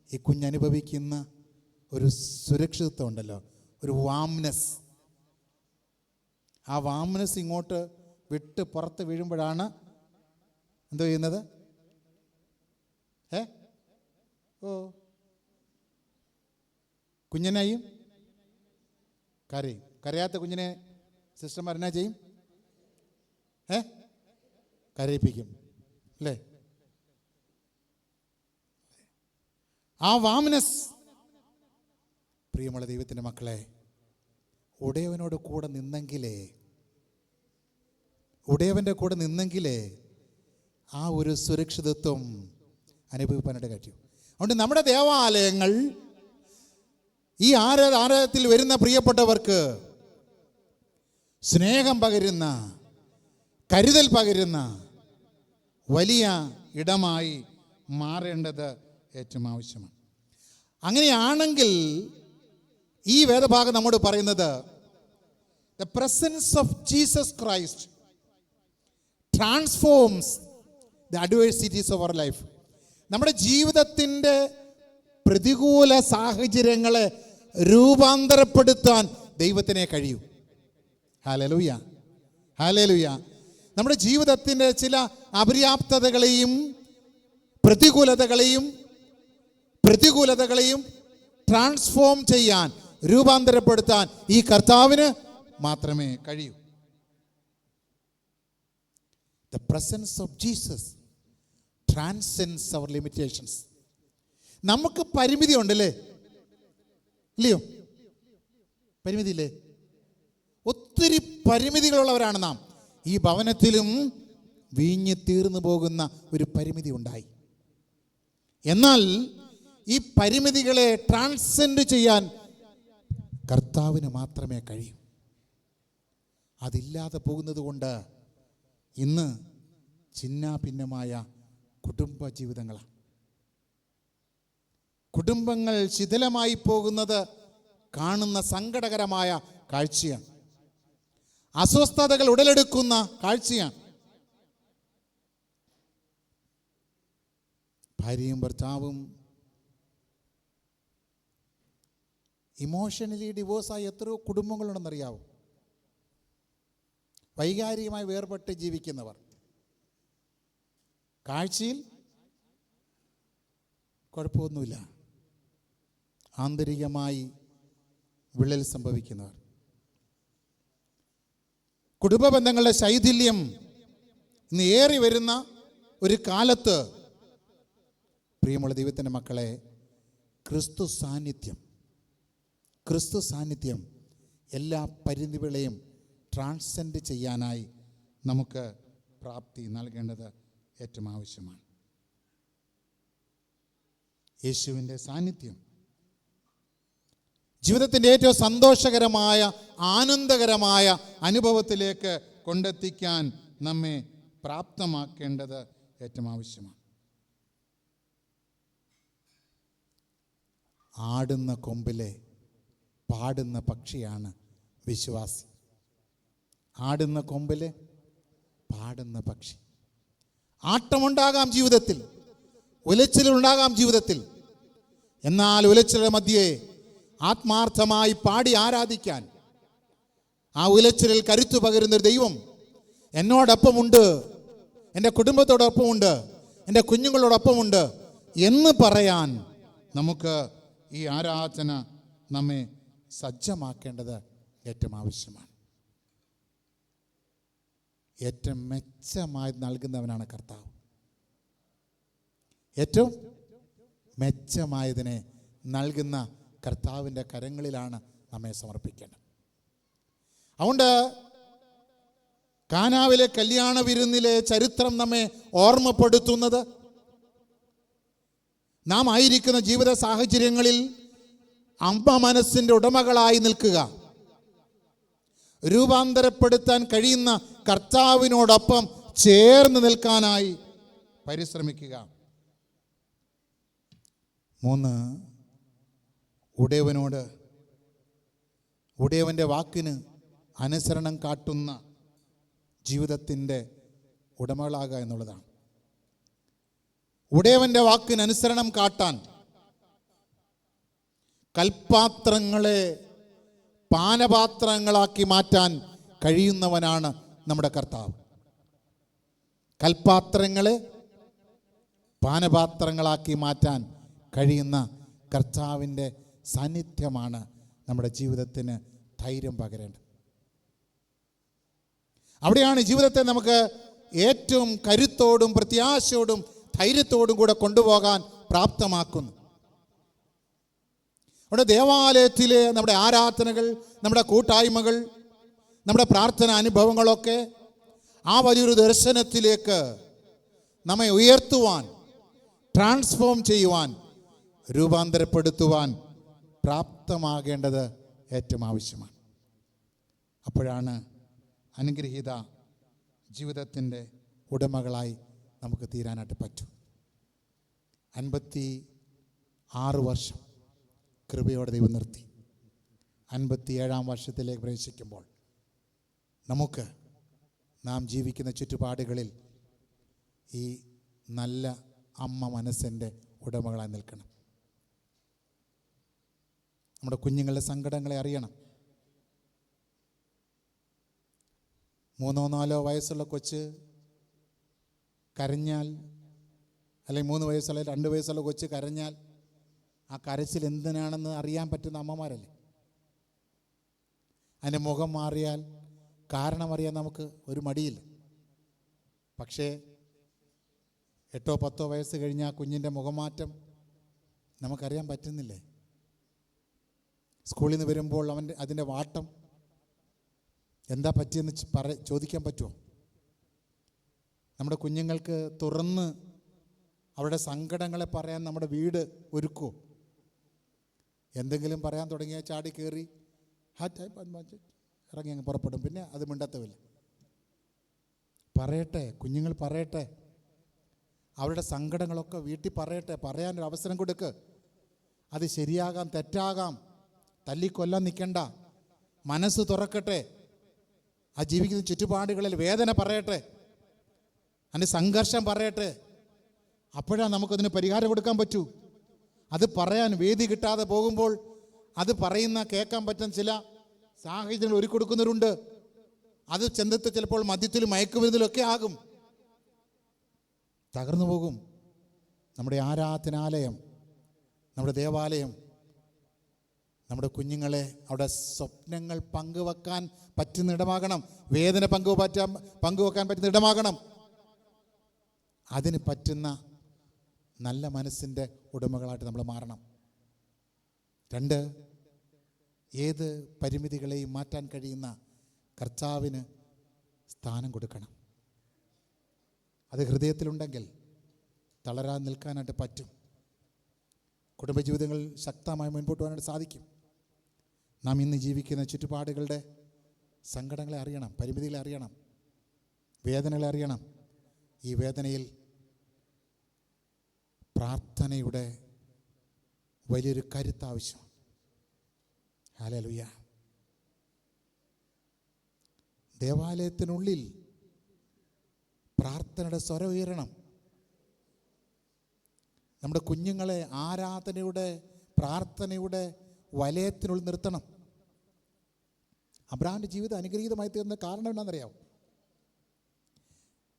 ഈ കുഞ്ഞനുഭവിക്കുന്ന ഒരു സുരക്ഷിതത്വം ഉണ്ടല്ലോ, ഒരു വാംനെസ്. ആ വാംനെസ് ഇങ്ങോട്ട് വിട്ട് പുറത്ത് വീഴുമ്പോഴാണ് എന്തോ ചെയ്യുന്നത്? കുഞ്ഞിനെയും കരയും. കരയാത്ത കുഞ്ഞിനെ സിസ്റ്റർമാർ എന്നാ ചെയ്യും? കരയിപ്പിക്കും അല്ലേ? ആ വാംനെസ്, പ്രിയമുള്ള ദൈവത്തിൻ്റെ മക്കളെ, ഉടയവനോട് കൂടെ നിന്നെങ്കിലേ, ഉടയവൻ്റെ കൂടെ നിന്നെങ്കിലേ ആ ഒരു സുരക്ഷിതത്വം അനുഭവിക്കാനായിട്ട് കഴിയും. അതുകൊണ്ട് നമ്മുടെ ദേവാലയങ്ങൾ ഈ ആരാധനത്തിൽ വരുന്ന പ്രിയപ്പെട്ടവർക്ക് സ്നേഹം പകരുന്ന, കരുതൽ പകരുന്ന വലിയ ഇടമായി മാറേണ്ടത് ഏറ്റവും ആവശ്യമാണ്. അങ്ങനെയാണെങ്കിൽ ഈ വേദഭാഗം നമ്മോട് പറയുന്നത്, the presence of Jesus Christ transforms the adversities of our life. നമ്മുടെ ജീവിതത്തിൻ്റെ പ്രതികൂല സാഹചര്യങ്ങളെ രൂപാന്തരപ്പെടുത്താൻ ദൈവത്തിനെ കഴിയൂ. Hallelujah, hallelujah. നമ്മുടെ ജീവിതത്തിൻ്റെ ചില അപര്യാപ്തതകളെയും പ്രതികൂലതകളെയും ട്രാൻസ്ഫോം ചെയ്യാൻ, രൂപാന്തരപ്പെടുത്താൻ ഈ കർത്താവിന് മാത്രമേ കഴിയൂ. The presence of Jesus transcends our limitations. നമുക്ക് പരിമിതി ഉണ്ടല്ലേ? ഇല്ലയോ? പരിമിതിയില്ലേ? ഒത്തിരി പരിമിതികളുള്ളവരാണ് നാം. ഈ ഭവനത്തിലും വീഞ്ഞ് തീർന്നു പോകുന്ന ഒരു പരിമിതി ഉണ്ടായി. എന്നാൽ ഈ പരിമിതികളെ ട്രാൻസെൻഡ് ചെയ്യാൻ കർത്താവിന് മാത്രമേ കഴിയൂ. അതില്ലാതെ പോകുന്നത് കൊണ്ട് ഇന്ന് ഛിന്നാഭിന്നമായ കുടുംബ ജീവിതങ്ങളാണ്. കുടുംബങ്ങൾ ശിഥിലമായി പോകുന്നത് കാണുന്ന സങ്കടകരമായ കാഴ്ചയാണ്. അസ്വസ്ഥതകൾ ഉടലെടുക്കുന്ന കാഴ്ചയാണ്. ഭാര്യയും ഭർത്താവും ഇമോഷണലി ഡിവോഴ്സായി എത്രയോ കുടുംബങ്ങളുണ്ടെന്നറിയാവോ? വൈകാരികമായി വേർപെട്ട് ജീവിക്കുന്നവർ, കാഴ്ചയിൽ കുഴപ്പമൊന്നുമില്ല, ആന്തരികമായി വിള്ളൽ സംഭവിക്കുന്നവർ. കുടുംബ ബന്ധങ്ങളുടെ ശൈഥില്യം ഇന്ന് ഏറി വരുന്ന ഒരു കാലത്ത്, പ്രിയമുള്ള ദൈവത്തിൻ്റെ മക്കളെ, ക്രിസ്തു സാന്നിധ്യം എല്ലാ പരിധികളെയും ട്രാൻസെൻഡ് ചെയ്യാനായി നമുക്ക് പ്രാപ്തി നൽകേണ്ടത് ഏറ്റവും ആവശ്യമാണ്. യേശുവിൻ്റെ സാന്നിധ്യം ജീവിതത്തിൻ്റെ ഏറ്റവും സന്തോഷകരമായ, ആനന്ദകരമായ അനുഭവത്തിലേക്ക് കൊണ്ടെത്തിക്കാൻ നമ്മെ പ്രാപ്തമാക്കേണ്ടത് ഏറ്റവും ആവശ്യമാണ്. ആടുന്ന കൊമ്പിലെ പാടുന്ന പക്ഷിയാണ് വിശ്വാസി. ആടുന്ന കൊമ്പിലെ പാടുന്ന പക്ഷി. ആട്ടമുണ്ടാകാം ജീവിതത്തിൽ, ഉലച്ചിലുണ്ടാകാം ജീവിതത്തിൽ. എന്നാൽ ഉലച്ചിലുടെ മധ്യേ ആത്മാർത്ഥമായി പാടി ആരാധിക്കാൻ, ആ ഉലച്ചിലിൽ കരുത്തു പകരുന്നൊരു ദൈവം എന്നോടൊപ്പമുണ്ട്, എൻ്റെ കുടുംബത്തോടൊപ്പമുണ്ട്, എൻ്റെ കുഞ്ഞുങ്ങളോടൊപ്പമുണ്ട് എന്ന് പറയാൻ നമുക്ക് ഈ ആരാധന നമ്മെ സജ്ജമാക്കേണ്ടത് ഏറ്റവും ആവശ്യമാണ്. ഏറ്റവും മെച്ചമായി നൽകുന്നവനാണ് കർത്താവ്. ഏറ്റവും മെച്ചമായതിനെ നൽകുന്ന കർത്താവിൻ്റെ കരങ്ങളിലാണ് നമ്മെ സമർപ്പിക്കേണ്ടത്. അതുകൊണ്ട് കാനാവിലെ കല്യാണ വിരുന്നിലെ ചരിത്രം നമ്മെ ഓർമ്മപ്പെടുത്തുന്നത്, നാം ആയിരിക്കുന്ന ജീവിത സാഹചര്യങ്ങളിൽ അമ്മ മനസ്സിൻ്റെ ഉടമകളായി നിൽക്കുക, രൂപാന്തരപ്പെടുത്താൻ കഴിയുന്ന കർത്താവിനോടൊപ്പം ചേർന്ന് നിൽക്കാനായി പരിശ്രമിക്കുക. 3, ഉടയവൻ്റെ വാക്കിന് അനുസരണം കാട്ടുന്ന ജീവിതത്തിൻ്റെ ഉടമകളാകുക എന്നുള്ളതാണ്. ഉടയവൻ്റെ വാക്കിന് അനുസരണം കാട്ടാൻ, കൽപ്പാത്രങ്ങളെ പാനപാത്രങ്ങളാക്കി മാറ്റാൻ കഴിയുന്നവനാണ് നമ്മുടെ കർത്താവ്. കൽപ്പാത്രങ്ങളെ പാനപാത്രങ്ങളാക്കി മാറ്റാൻ കഴിയുന്ന കർത്താവിൻ്റെ സാന്നിധ്യമാണ് നമ്മുടെ ജീവിതത്തിന് ധൈര്യം പകരേണ്ടത്. അവിടെയാണ് ജീവിതത്തെ നമുക്ക് ഏറ്റവും കരുത്തോടും പ്രത്യാശയോടും ധൈര്യത്തോടും കൂടെ കൊണ്ടുപോകാൻ പ്രാപ്തമാക്കുന്നു. അവിടെ ദേവാലയത്തിലെ നമ്മുടെ ആരാധനകൾ, നമ്മുടെ കൂട്ടായ്മകൾ, നമ്മുടെ പ്രാർത്ഥന അനുഭവങ്ങളൊക്കെ ആ വലിയൊരു ദർശനത്തിലേക്ക് നമ്മെ ഉയർത്തുവാൻ, ട്രാൻസ്ഫോം ചെയ്യുവാൻ, രൂപാന്തരപ്പെടുത്തുവാൻ പ്രാപ്തമാകേണ്ടത് ഏറ്റവും ആവശ്യമാണ്. അപ്പോഴാണ് അനുഗ്രഹീത ജീവിതത്തിൻ്റെ ഉടമകളായി നമുക്ക് തീരാനായിട്ട് പറ്റും. 56 വർഷം കൃപയോടെ ദൈവം നിർത്തി. 57-ാം വർഷത്തിലേക്ക് പ്രവേശിക്കുമ്പോൾ നമുക്ക് നാം ജീവിക്കുന്ന ചുറ്റുപാടുകളിൽ ഈ നല്ല അമ്മ മനസ്സിൻ്റെ ഉടമകളായി നിൽക്കണം. നമ്മുടെ കുഞ്ഞുങ്ങളുടെ സങ്കടങ്ങളെ അറിയണം. 3-4 വയസ്സുള്ള കൊച്ച് കരഞ്ഞാൽ, അല്ലെങ്കിൽ 3 വയസ്സുള്ള 2 വയസ്സുള്ള കൊച്ച് കരഞ്ഞാൽ ആ കരച്ചിൽ എന്തിനാണെന്ന് അറിയാൻ പറ്റുന്ന അമ്മമാരല്ലേ. അതിൻ്റെ മുഖം മാറിയാൽ കാരണം അറിയാൻ നമുക്ക് ഒരു മടിയില്ല. പക്ഷേ 8-10 വയസ്സ് കഴിഞ്ഞ ആ കുഞ്ഞിൻ്റെ മുഖമാറ്റം നമുക്കറിയാൻ പറ്റുന്നില്ലേ? സ്കൂളിൽ നിന്ന് വരുമ്പോൾ അതിൻ്റെ വാട്ടം എന്താ പറ്റിയെന്ന് ചോദിക്കാൻ പറ്റുമോ? നമ്മുടെ കുഞ്ഞുങ്ങൾക്ക് തുറന്ന് അവരുടെ സങ്കടങ്ങളെ പറയാൻ നമ്മുടെ വീട് ഒരുക്കുമോ? എന്തെങ്കിലും പറയാൻ തുടങ്ങിയാൽ ചാടി കയറി ഇറങ്ങി അങ്ങ് പുറപ്പെടും. പിന്നെ അത് മിണ്ടത്തുമില്ല. പറയട്ടെ, കുഞ്ഞുങ്ങൾ പറയട്ടെ, അവരുടെ സങ്കടങ്ങളൊക്കെ വീട്ടിൽ പറയട്ടെ, പറയാനൊരു അവസരം കൊടുക്ക്. അത് ശരിയാകാം, തെറ്റാകാം, തല്ലിക്കൊല്ലാൻ നിൽക്കണ്ട, മനസ്സ് തുറക്കട്ടെ. ആ ജീവിക്കുന്ന ചുറ്റുപാടുകളിൽ വേദന പറയട്ടെ, അതിൻ്റെ സംഘർഷം പറയട്ടെ. അപ്പോഴാണ് നമുക്കതിന് പരിഹാരം കൊടുക്കാൻ പറ്റൂ. അത് പറയാൻ വേദി കിട്ടാതെ പോകുമ്പോൾ അത് പറയുന്ന കേൾക്കാൻ പറ്റുന്ന ചില സാഹചര്യങ്ങൾ ഒരുക്കി കൊടുക്കുന്നവരുണ്ട്. അത് ചെന്നത്ത് ചിലപ്പോൾ മദ്യത്തിലും മയക്കുമരുന്നിലൊക്കെ ആകും, തകർന്നു പോകും. നമ്മുടെ ആരാധനാലയം, നമ്മുടെ ദേവാലയം, നമ്മുടെ കുഞ്ഞുങ്ങളെ അവിടെ സ്വപ്നങ്ങൾ പങ്കുവെക്കാൻ പറ്റുന്ന ഇടമാകണം. വേദന പങ്കുവെക്കാൻ പറ്റുന്ന ഇടമാകണം. അതിന് പറ്റുന്ന നല്ല മനസ്സിൻ്റെ ഉടമകളായിട്ട് നമ്മൾ മാറണം. 2, ഏത് പരിമിതികളെയും മാറ്റാൻ കഴിയുന്ന കർത്താവിന് സ്ഥാനം കൊടുക്കണം. അത് ഹൃദയത്തിലുണ്ടെങ്കിൽ തളരാൻ നിൽക്കാനായിട്ട് പറ്റും. കുടുംബജീവിതങ്ങൾ ശക്തമായി മുൻപോട്ട് പോകാനായിട്ട് സാധിക്കും. നാം ഇന്ന് ജീവിക്കുന്ന ചുറ്റുപാടുകളുടെ സങ്കടങ്ങളെ അറിയണം, പരിമിതികളെ അറിയണം, വേദനകളെ അറിയണം. ഈ വേദനയിൽ പ്രാർത്ഥനയുടെ വലിയൊരു കരുത്ത് ആവശ്യമാണ്. ഹല്ലേലൂയ. ദേവാലയത്തിനുള്ളിൽ പ്രാർത്ഥനയുടെ സ്വരം ഉയരണം. നമ്മുടെ കുഞ്ഞുങ്ങളെ ആരാധനയുടെ, പ്രാർത്ഥനയുടെ വലയത്തിനുള്ളിൽ നിർത്തണം. അബ്രഹാമിൻ്റെ ജീവിതം അനുഗ്രഹീതമായി തീർന്ന കാരണം എന്താണെന്നറിയാമോ?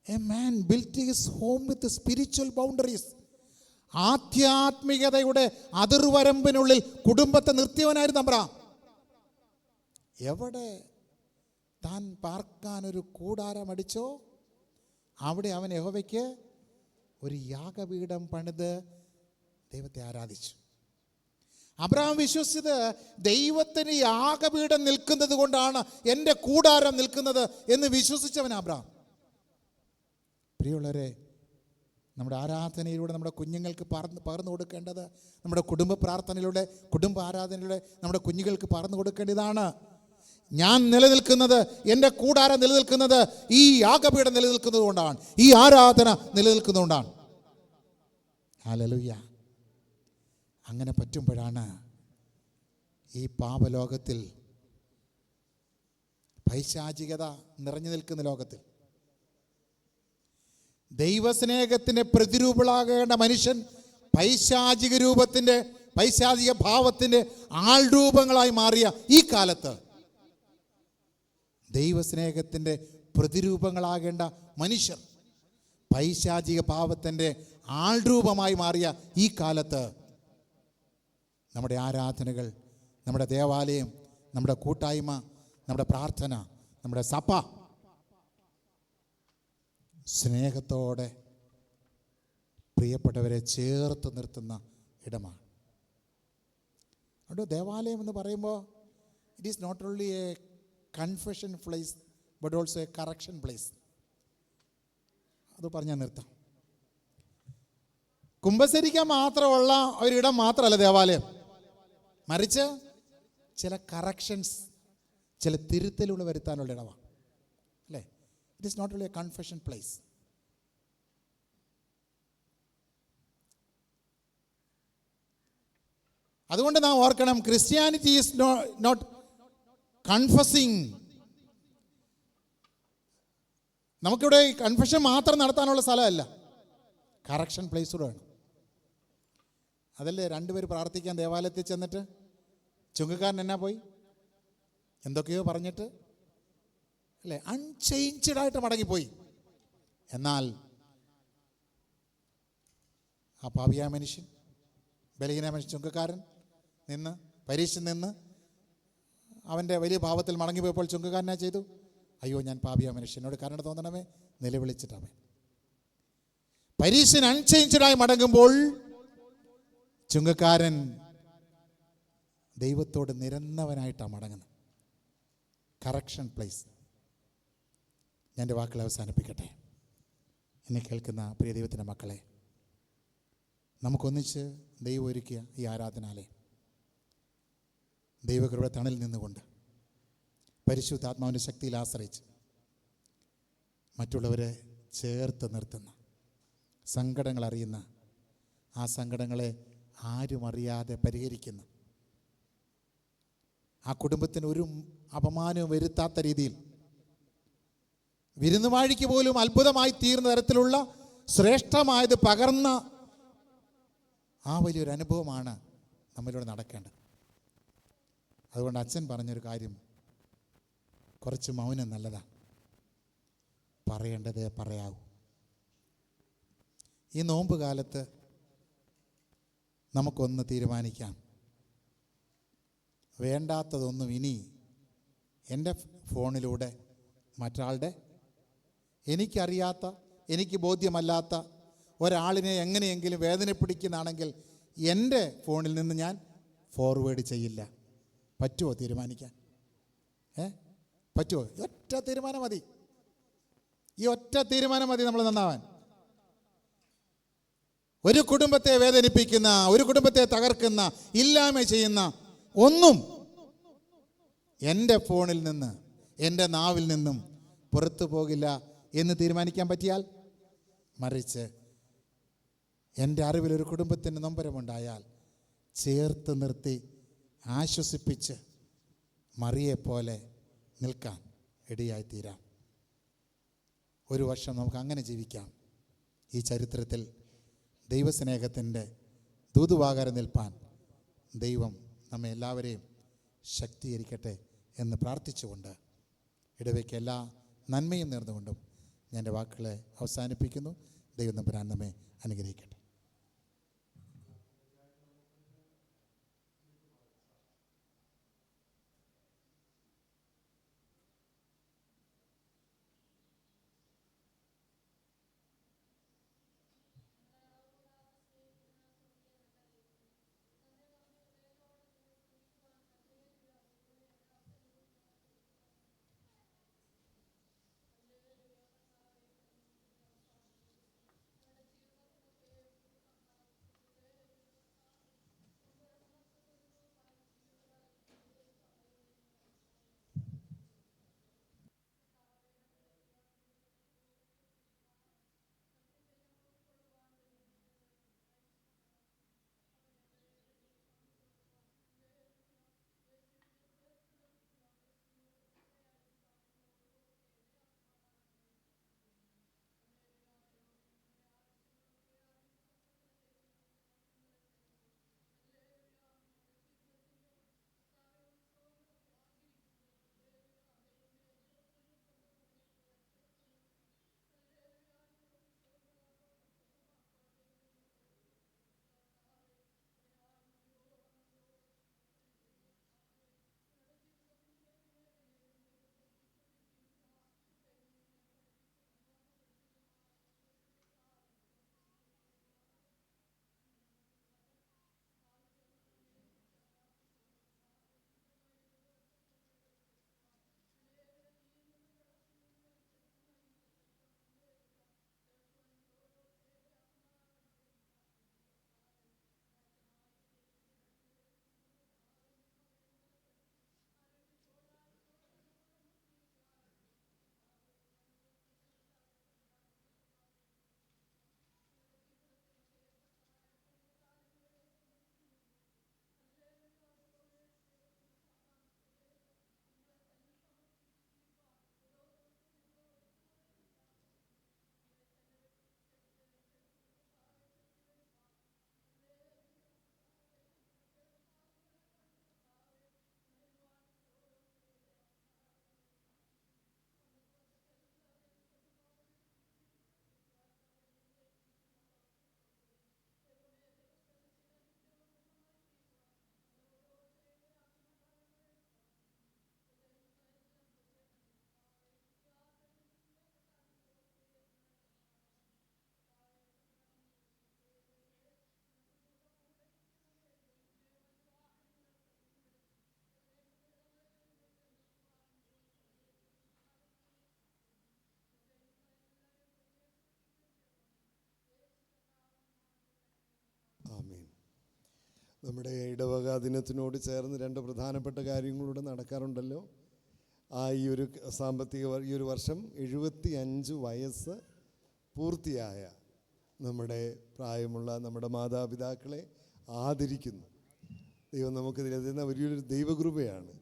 A man built his home with spiritual boundaries. ആധ്യാത്മികതയുടെ അതിർവരമ്പിനുള്ളിൽ കുടുംബത്തെ നിർത്തിയവനായിരുന്നു അബ്രഹാം. എവിടെ താൻ പാർക്കാനൊരു കൂടാരം അടിച്ചോ അവിടെ അവൻ യഹോവയ്ക്ക് ഒരു യാഗപീഠം പണിത് ദൈവത്തെ ആരാധിച്ചു. അബ്രഹാം വിശ്വസിച്ചത് ദൈവത്തിന് യാഗപീഠം നിൽക്കുന്നത് കൊണ്ടാണ് എൻ്റെ കൂടാരം നിൽക്കുന്നത് എന്ന് വിശ്വസിച്ചവൻ അബ്രഹാം. പ്രിയമുള്ളവരെ, നമ്മുടെ ആരാധനയിലൂടെ നമ്മുടെ കുഞ്ഞുങ്ങൾക്ക് പകർന്നു കൊടുക്കേണ്ടത്, നമ്മുടെ കുടുംബ പ്രാർത്ഥനയിലൂടെ, കുടുംബ ആരാധനയിലൂടെ നമ്മുടെ കുഞ്ഞുങ്ങൾക്ക് പകർന്നു കൊടുക്കേണ്ടതാണ്. ഞാൻ നിലനിൽക്കുന്നത്, എൻ്റെ കൂടാരം നിലനിൽക്കുന്നത് ഈ യാഗപീഠം നിലനിൽക്കുന്നത് കൊണ്ടാണ്, ഈ ആരാധന നിലനിൽക്കുന്നതുകൊണ്ടാണ്. ഹല്ലേലൂയ. അങ്ങനെ പറ്റുമ്പോഴാണ് ഈ പാപലോകത്തിൽ, പൈശാചികത നിറഞ്ഞു നിൽക്കുന്ന ലോകത്തിൽ ദൈവസ്നേഹത്തിൻ്റെ പ്രതിരൂപളാകേണ്ട മനുഷ്യൻ പൈശാചിക രൂപത്തിൻ്റെ പൈശാചിക ഭാവത്തിൻ്റെ ആൾരൂപങ്ങളായി മാറിയ ഈ കാലത്ത് ദൈവസ്നേഹത്തിൻ്റെ പ്രതിരൂപങ്ങളാകേണ്ട മനുഷ്യർ പൈശാചിക ഭാവത്തിൻ്റെ ആൾരൂപമായി മാറിയ ഈ കാലത്ത് നമ്മുടെ ആരാധനകൾ, നമ്മുടെ ദേവാലയം, നമ്മുടെ കൂട്ടായ്മ, നമ്മുടെ പ്രാർത്ഥന, നമ്മുടെ സഭ സ്നേഹത്തോടെ പ്രിയപ്പെട്ടവരെ ചേർത്ത് നിർത്തുന്ന ഇടമാണ്. അതുകൊണ്ട് ദേവാലയം എന്ന് പറയുമ്പോൾ it is not only a confession place but also a correction place. അത് പറഞ്ഞാൽ നിർത്താം. കുമ്പസരിക്കാൻ മാത്രമുള്ള ഒരിടം മാത്രമല്ല ദേവാലയം, മറിച്ച് ചില കറക്ഷൻസ്, ചില തിരുത്തലുകൾ വരുത്താനുള്ള ഇടമാണ്, അല്ലേ? It is not only a confession place. അതുകൊണ്ട് നാം ഓർക്കണം, ക്രിസ്ത്യാനിറ്റി ഈസ് നോട്ട് കൺഫസിങ്. നമുക്കിവിടെ കൺഫെഷൻ മാത്രം നടത്താനുള്ള സ്ഥലമല്ല, കറക്ഷൻ പ്ലേസ് കൂടെ വേണം. അതല്ലേ രണ്ടുപേർ പ്രാർത്ഥിക്കാൻ ദേവാലയത്തിൽ ചെന്നിട്ട് ചുങ്കക്കാരൻ എന്നാ പോയി എന്തൊക്കെയോ പറഞ്ഞിട്ട്, അല്ലേ, അൺചേഞ്ച്ഡായിട്ട് മടങ്ങിപ്പോയി. എന്നാൽ ആ പാപിയായ മനുഷ്യൻ, ബലഹീന മനുഷ്യൻ, ചുങ്കക്കാരൻ നിന്ന് പരീക്ഷ നിന്ന് അവൻ്റെ വലിയ ഭാവത്തിൽ മടങ്ങിപ്പോയപ്പോൾ ചുങ്കക്കാരനാ ചെയ്തു, അയ്യോ ഞാൻ പാപിയായ മനുഷ്യനോട് കരുണ തോന്നണമേ നിലവിളിച്ചിട്ടവൻ. പരീശൻ അൺചേഞ്ച്ഡായി മടങ്ങുമ്പോൾ ചുങ്കക്കാരൻ ദൈവത്തോട് നിരന്നവനായിട്ടാണ് മടങ്ങുന്നത്. Correction place. ഞാൻ എൻ്റെ വാക്കുകൾ അവസാനിപ്പിക്കട്ടെ. എന്നെ കേൾക്കുന്ന പ്രിയ ദൈവത്തിൻ്റെ മക്കളെ, നമുക്കൊന്നിച്ച് ദൈവം ഒരുക്കിയ ഈ ആരാധനാലയം ദൈവകൃപയുടെ തണലിൽ നിന്നുകൊണ്ട് പരിശുദ്ധാത്മാവിൻ്റെ ശക്തിയിൽ ആശ്രയിച്ച് മറ്റുള്ളവരെ ചേർത്ത് നിർത്തുന്ന, സങ്കടങ്ങൾ അറിയുന്ന, ആ സങ്കടങ്ങളെ ആരും അറിയാതെ പരിഹരിക്കുന്ന, ആ കുടുംബത്തിന് ഒരു അപമാനവും വരുത്താത്ത രീതിയിൽ വിരുന്നുവാഴിക്ക് പോലും അത്ഭുതമായി തീർന്ന തരത്തിലുള്ള ശ്രേഷ്ഠമായത് പകർന്ന ആ വലിയൊരു അനുഭവമാണ് നമ്മളിലൂടെ നടക്കേണ്ടത്. അതുകൊണ്ട് അച്ഛൻ പറഞ്ഞൊരു കാര്യം, കുറച്ച് മൗനം നല്ലതാണ്, പറയേണ്ടതേ പറയാവൂ. ഈ നോമ്പ് കാലത്ത് നമുക്കൊന്ന് തീരുമാനിക്കാം, വേണ്ടാത്തതൊന്നും ഇനി എൻ്റെ ഫോണിലൂടെ മറ്റൊരാളുടെ, എനിക്കറിയാത്ത, എനിക്ക് ബോധ്യമല്ലാത്ത ഒരാളിനെ എങ്ങനെയെങ്കിലും വേദനപ്പിടിക്കുന്നതാണെങ്കിൽ എൻ്റെ ഫോണിൽ നിന്ന് ഞാൻ ഫോർവേഡ് ചെയ്യില്ല. പറ്റുമോ തീരുമാനിക്കാൻ? പറ്റുമോ? ഒറ്റ തീരുമാനം മതി. ഈ ഒറ്റ തീരുമാനം മതി നമ്മൾ നന്നാവാൻ. ഒരു കുടുംബത്തെ വേദനിപ്പിക്കുന്ന, ഒരു കുടുംബത്തെ തകർക്കുന്ന, ഇല്ലായ്മ ചെയ്യുന്ന ഒന്നും എൻ്റെ ഫോണിൽ നിന്ന്, എൻ്റെ നാവിൽ നിന്നും പുറത്തു പോകില്ല എന്ന് തീരുമാനിക്കാൻ പറ്റിയാൽ, മറിച്ച് എൻ്റെ അറിവിലൊരു കുടുംബത്തിന് നൊമ്പരമുണ്ടായാൽ ചേർത്ത് നിർത്തി ആശ്വസിപ്പിച്ച് മറിയെപ്പോലെ നിൽക്കാൻ ഇടയായിത്തീരാം. ഒരു വർഷം നമുക്ക് അങ്ങനെ ജീവിക്കാം. ഈ ചരിത്രത്തിൽ ദൈവസ്നേഹത്തിൻ്റെ ദൂതുവാകാരം നിൽപ്പാൻ ദൈവം നമ്മെ എല്ലാവരെയും ശക്തീകരിക്കട്ടെ എന്ന് പ്രാർത്ഥിച്ചുകൊണ്ട് ഇടവയ്ക്ക് എല്ലാ നന്മയും നേർന്നുകൊണ്ടും ഞാൻ എൻ്റെ വാക്കുകളെ അവസാനിപ്പിക്കുന്നു. ദൈവം തമ്പുരാൻ നമ്മെ അനുഗ്രഹിക്കട്ടെ. നമ്മുടെ ഇടവക ദിനത്തിനോട് ചേർന്ന് രണ്ട് പ്രധാനപ്പെട്ട കാര്യങ്ങളിലൂടെ നടക്കാറുണ്ടല്ലോ. ഈ ഒരു വർഷം 75 വയസ്സ് പൂർത്തിയായ നമ്മുടെ പ്രായമുള്ള നമ്മുടെ മാതാപിതാക്കളെ ആദരിക്കുന്നു. ദൈവം നമുക്ക് തരുന്ന വലിയൊരു ദൈവകൃപയാണ്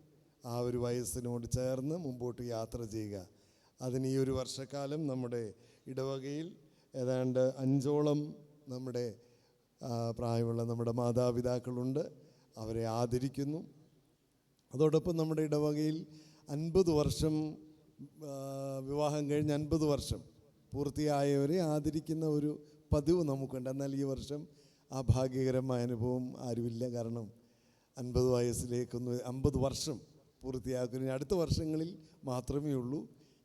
ആ ഒരു വയസ്സിനോട് ചേർന്ന് മുമ്പോട്ട് യാത്ര ചെയ്യുക. അതിന് ഈ ഒരു വർഷക്കാലം നമ്മുടെ ഇടവകയിൽ ഏതാണ്ട് 5ഓളം നമ്മുടെ പ്രായമുള്ള നമ്മുടെ മാതാപിതാക്കളുണ്ട്. അവരെ ആദരിക്കുന്നു. അതോടൊപ്പം നമ്മുടെ ഇടവകയിൽ 50 വർഷം വിവാഹം കഴിഞ്ഞ് 50 വർഷം പൂർത്തിയായവരെ ആദരിക്കുന്ന ഒരു പതിവ് നമുക്കുണ്ട്. എന്നാൽ ഈ വർഷം ആ ഭാഗ്യകരമായ അനുഭവം ആരുമില്ല. കാരണം 50 വയസ്സിലേക്കൊന്ന് 50 വർഷം പൂർത്തിയാക്കുന്ന അടുത്ത വർഷങ്ങളിൽ മാത്രമേ ഉള്ളൂ.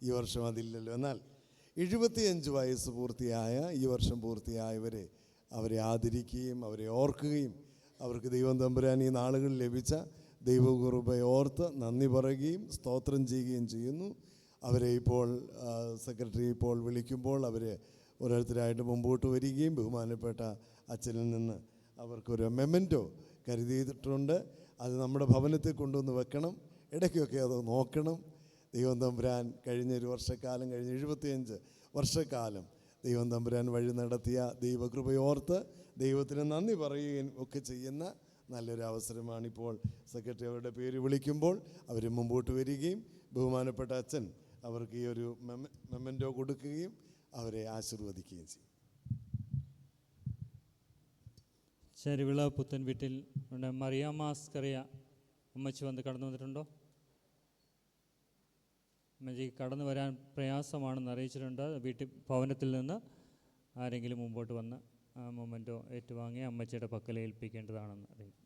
ഈ വർഷം അതില്ലല്ലോ. എന്നാൽ 75 വയസ്സ് പൂർത്തിയായ ഈ വർഷം പൂർത്തിയായവരെ അവരെ ആദരിക്കുകയും അവരെ ഓർക്കുകയും അവർക്ക് ദൈവം തമ്പുരാൻ ഈ നാളുകളിൽ ലഭിച്ച ദൈവകൃപയെ ഓർത്ത് നന്ദി പറയുകയും സ്തോത്രം ചെയ്യുകയും ചെയ്യുന്നു. അവരെ ഇപ്പോൾ സെക്രട്ടറി ഇപ്പോൾ വിളിക്കുമ്പോൾ അവർ ഓരോരുത്തരായിട്ട് മുമ്പോട്ട് വരികയും ബഹുമാനപ്പെട്ട അച്ഛനിൽ നിന്ന് അവർക്കൊരു മെമൻറ്റോ കരുതിയിട്ടുണ്ട്. അത് നമ്മുടെ ഭവനത്തിൽ കൊണ്ടുവന്ന് വെക്കണം. ഇടയ്ക്കൊക്കെ അത് നോക്കണം. ദൈവം തമ്പുരാൻ കഴിഞ്ഞ 75 വർഷക്കാലം ദൈവം തമ്പുരാൻ വഴി നടത്തിയ ദൈവകൃപയോർത്ത് ദൈവത്തിന് നന്ദി പറയുകയും ഒക്കെ ചെയ്യുന്ന നല്ലൊരു അവസരമാണിപ്പോൾ. സെക്രട്ടറി അവരുടെ പേര് വിളിക്കുമ്പോൾ അവർ മുമ്പോട്ട് വരികയും ബഹുമാനപ്പെട്ട അച്ഛൻ അവർക്ക് ഈ ഒരു മെമൻറ്റോ കൊടുക്കുകയും അവരെ ആശീർവദിക്കുകയും ചെയ്യും. ചരുവിള പുത്തൻ വീട്ടിൽ മറിയാമാസ്കറിയ അമ്മച്ചി കടന്നു വന്നിട്ടുണ്ടോ? അമ്മച്ചി കടന്നു വരാൻ പ്രയാസമാണെന്ന് അറിയിച്ചിട്ടുണ്ട്. ഭവനത്തിൽ നിന്ന് ആരെങ്കിലും മുമ്പോട്ട് വന്ന് ആ മൊമെൻറ്റോ ഏറ്റുവാങ്ങി അമ്മച്ചിയുടെ പക്കൽ ഏൽപ്പിക്കേണ്ടതാണെന്ന് അറിയിക്കും.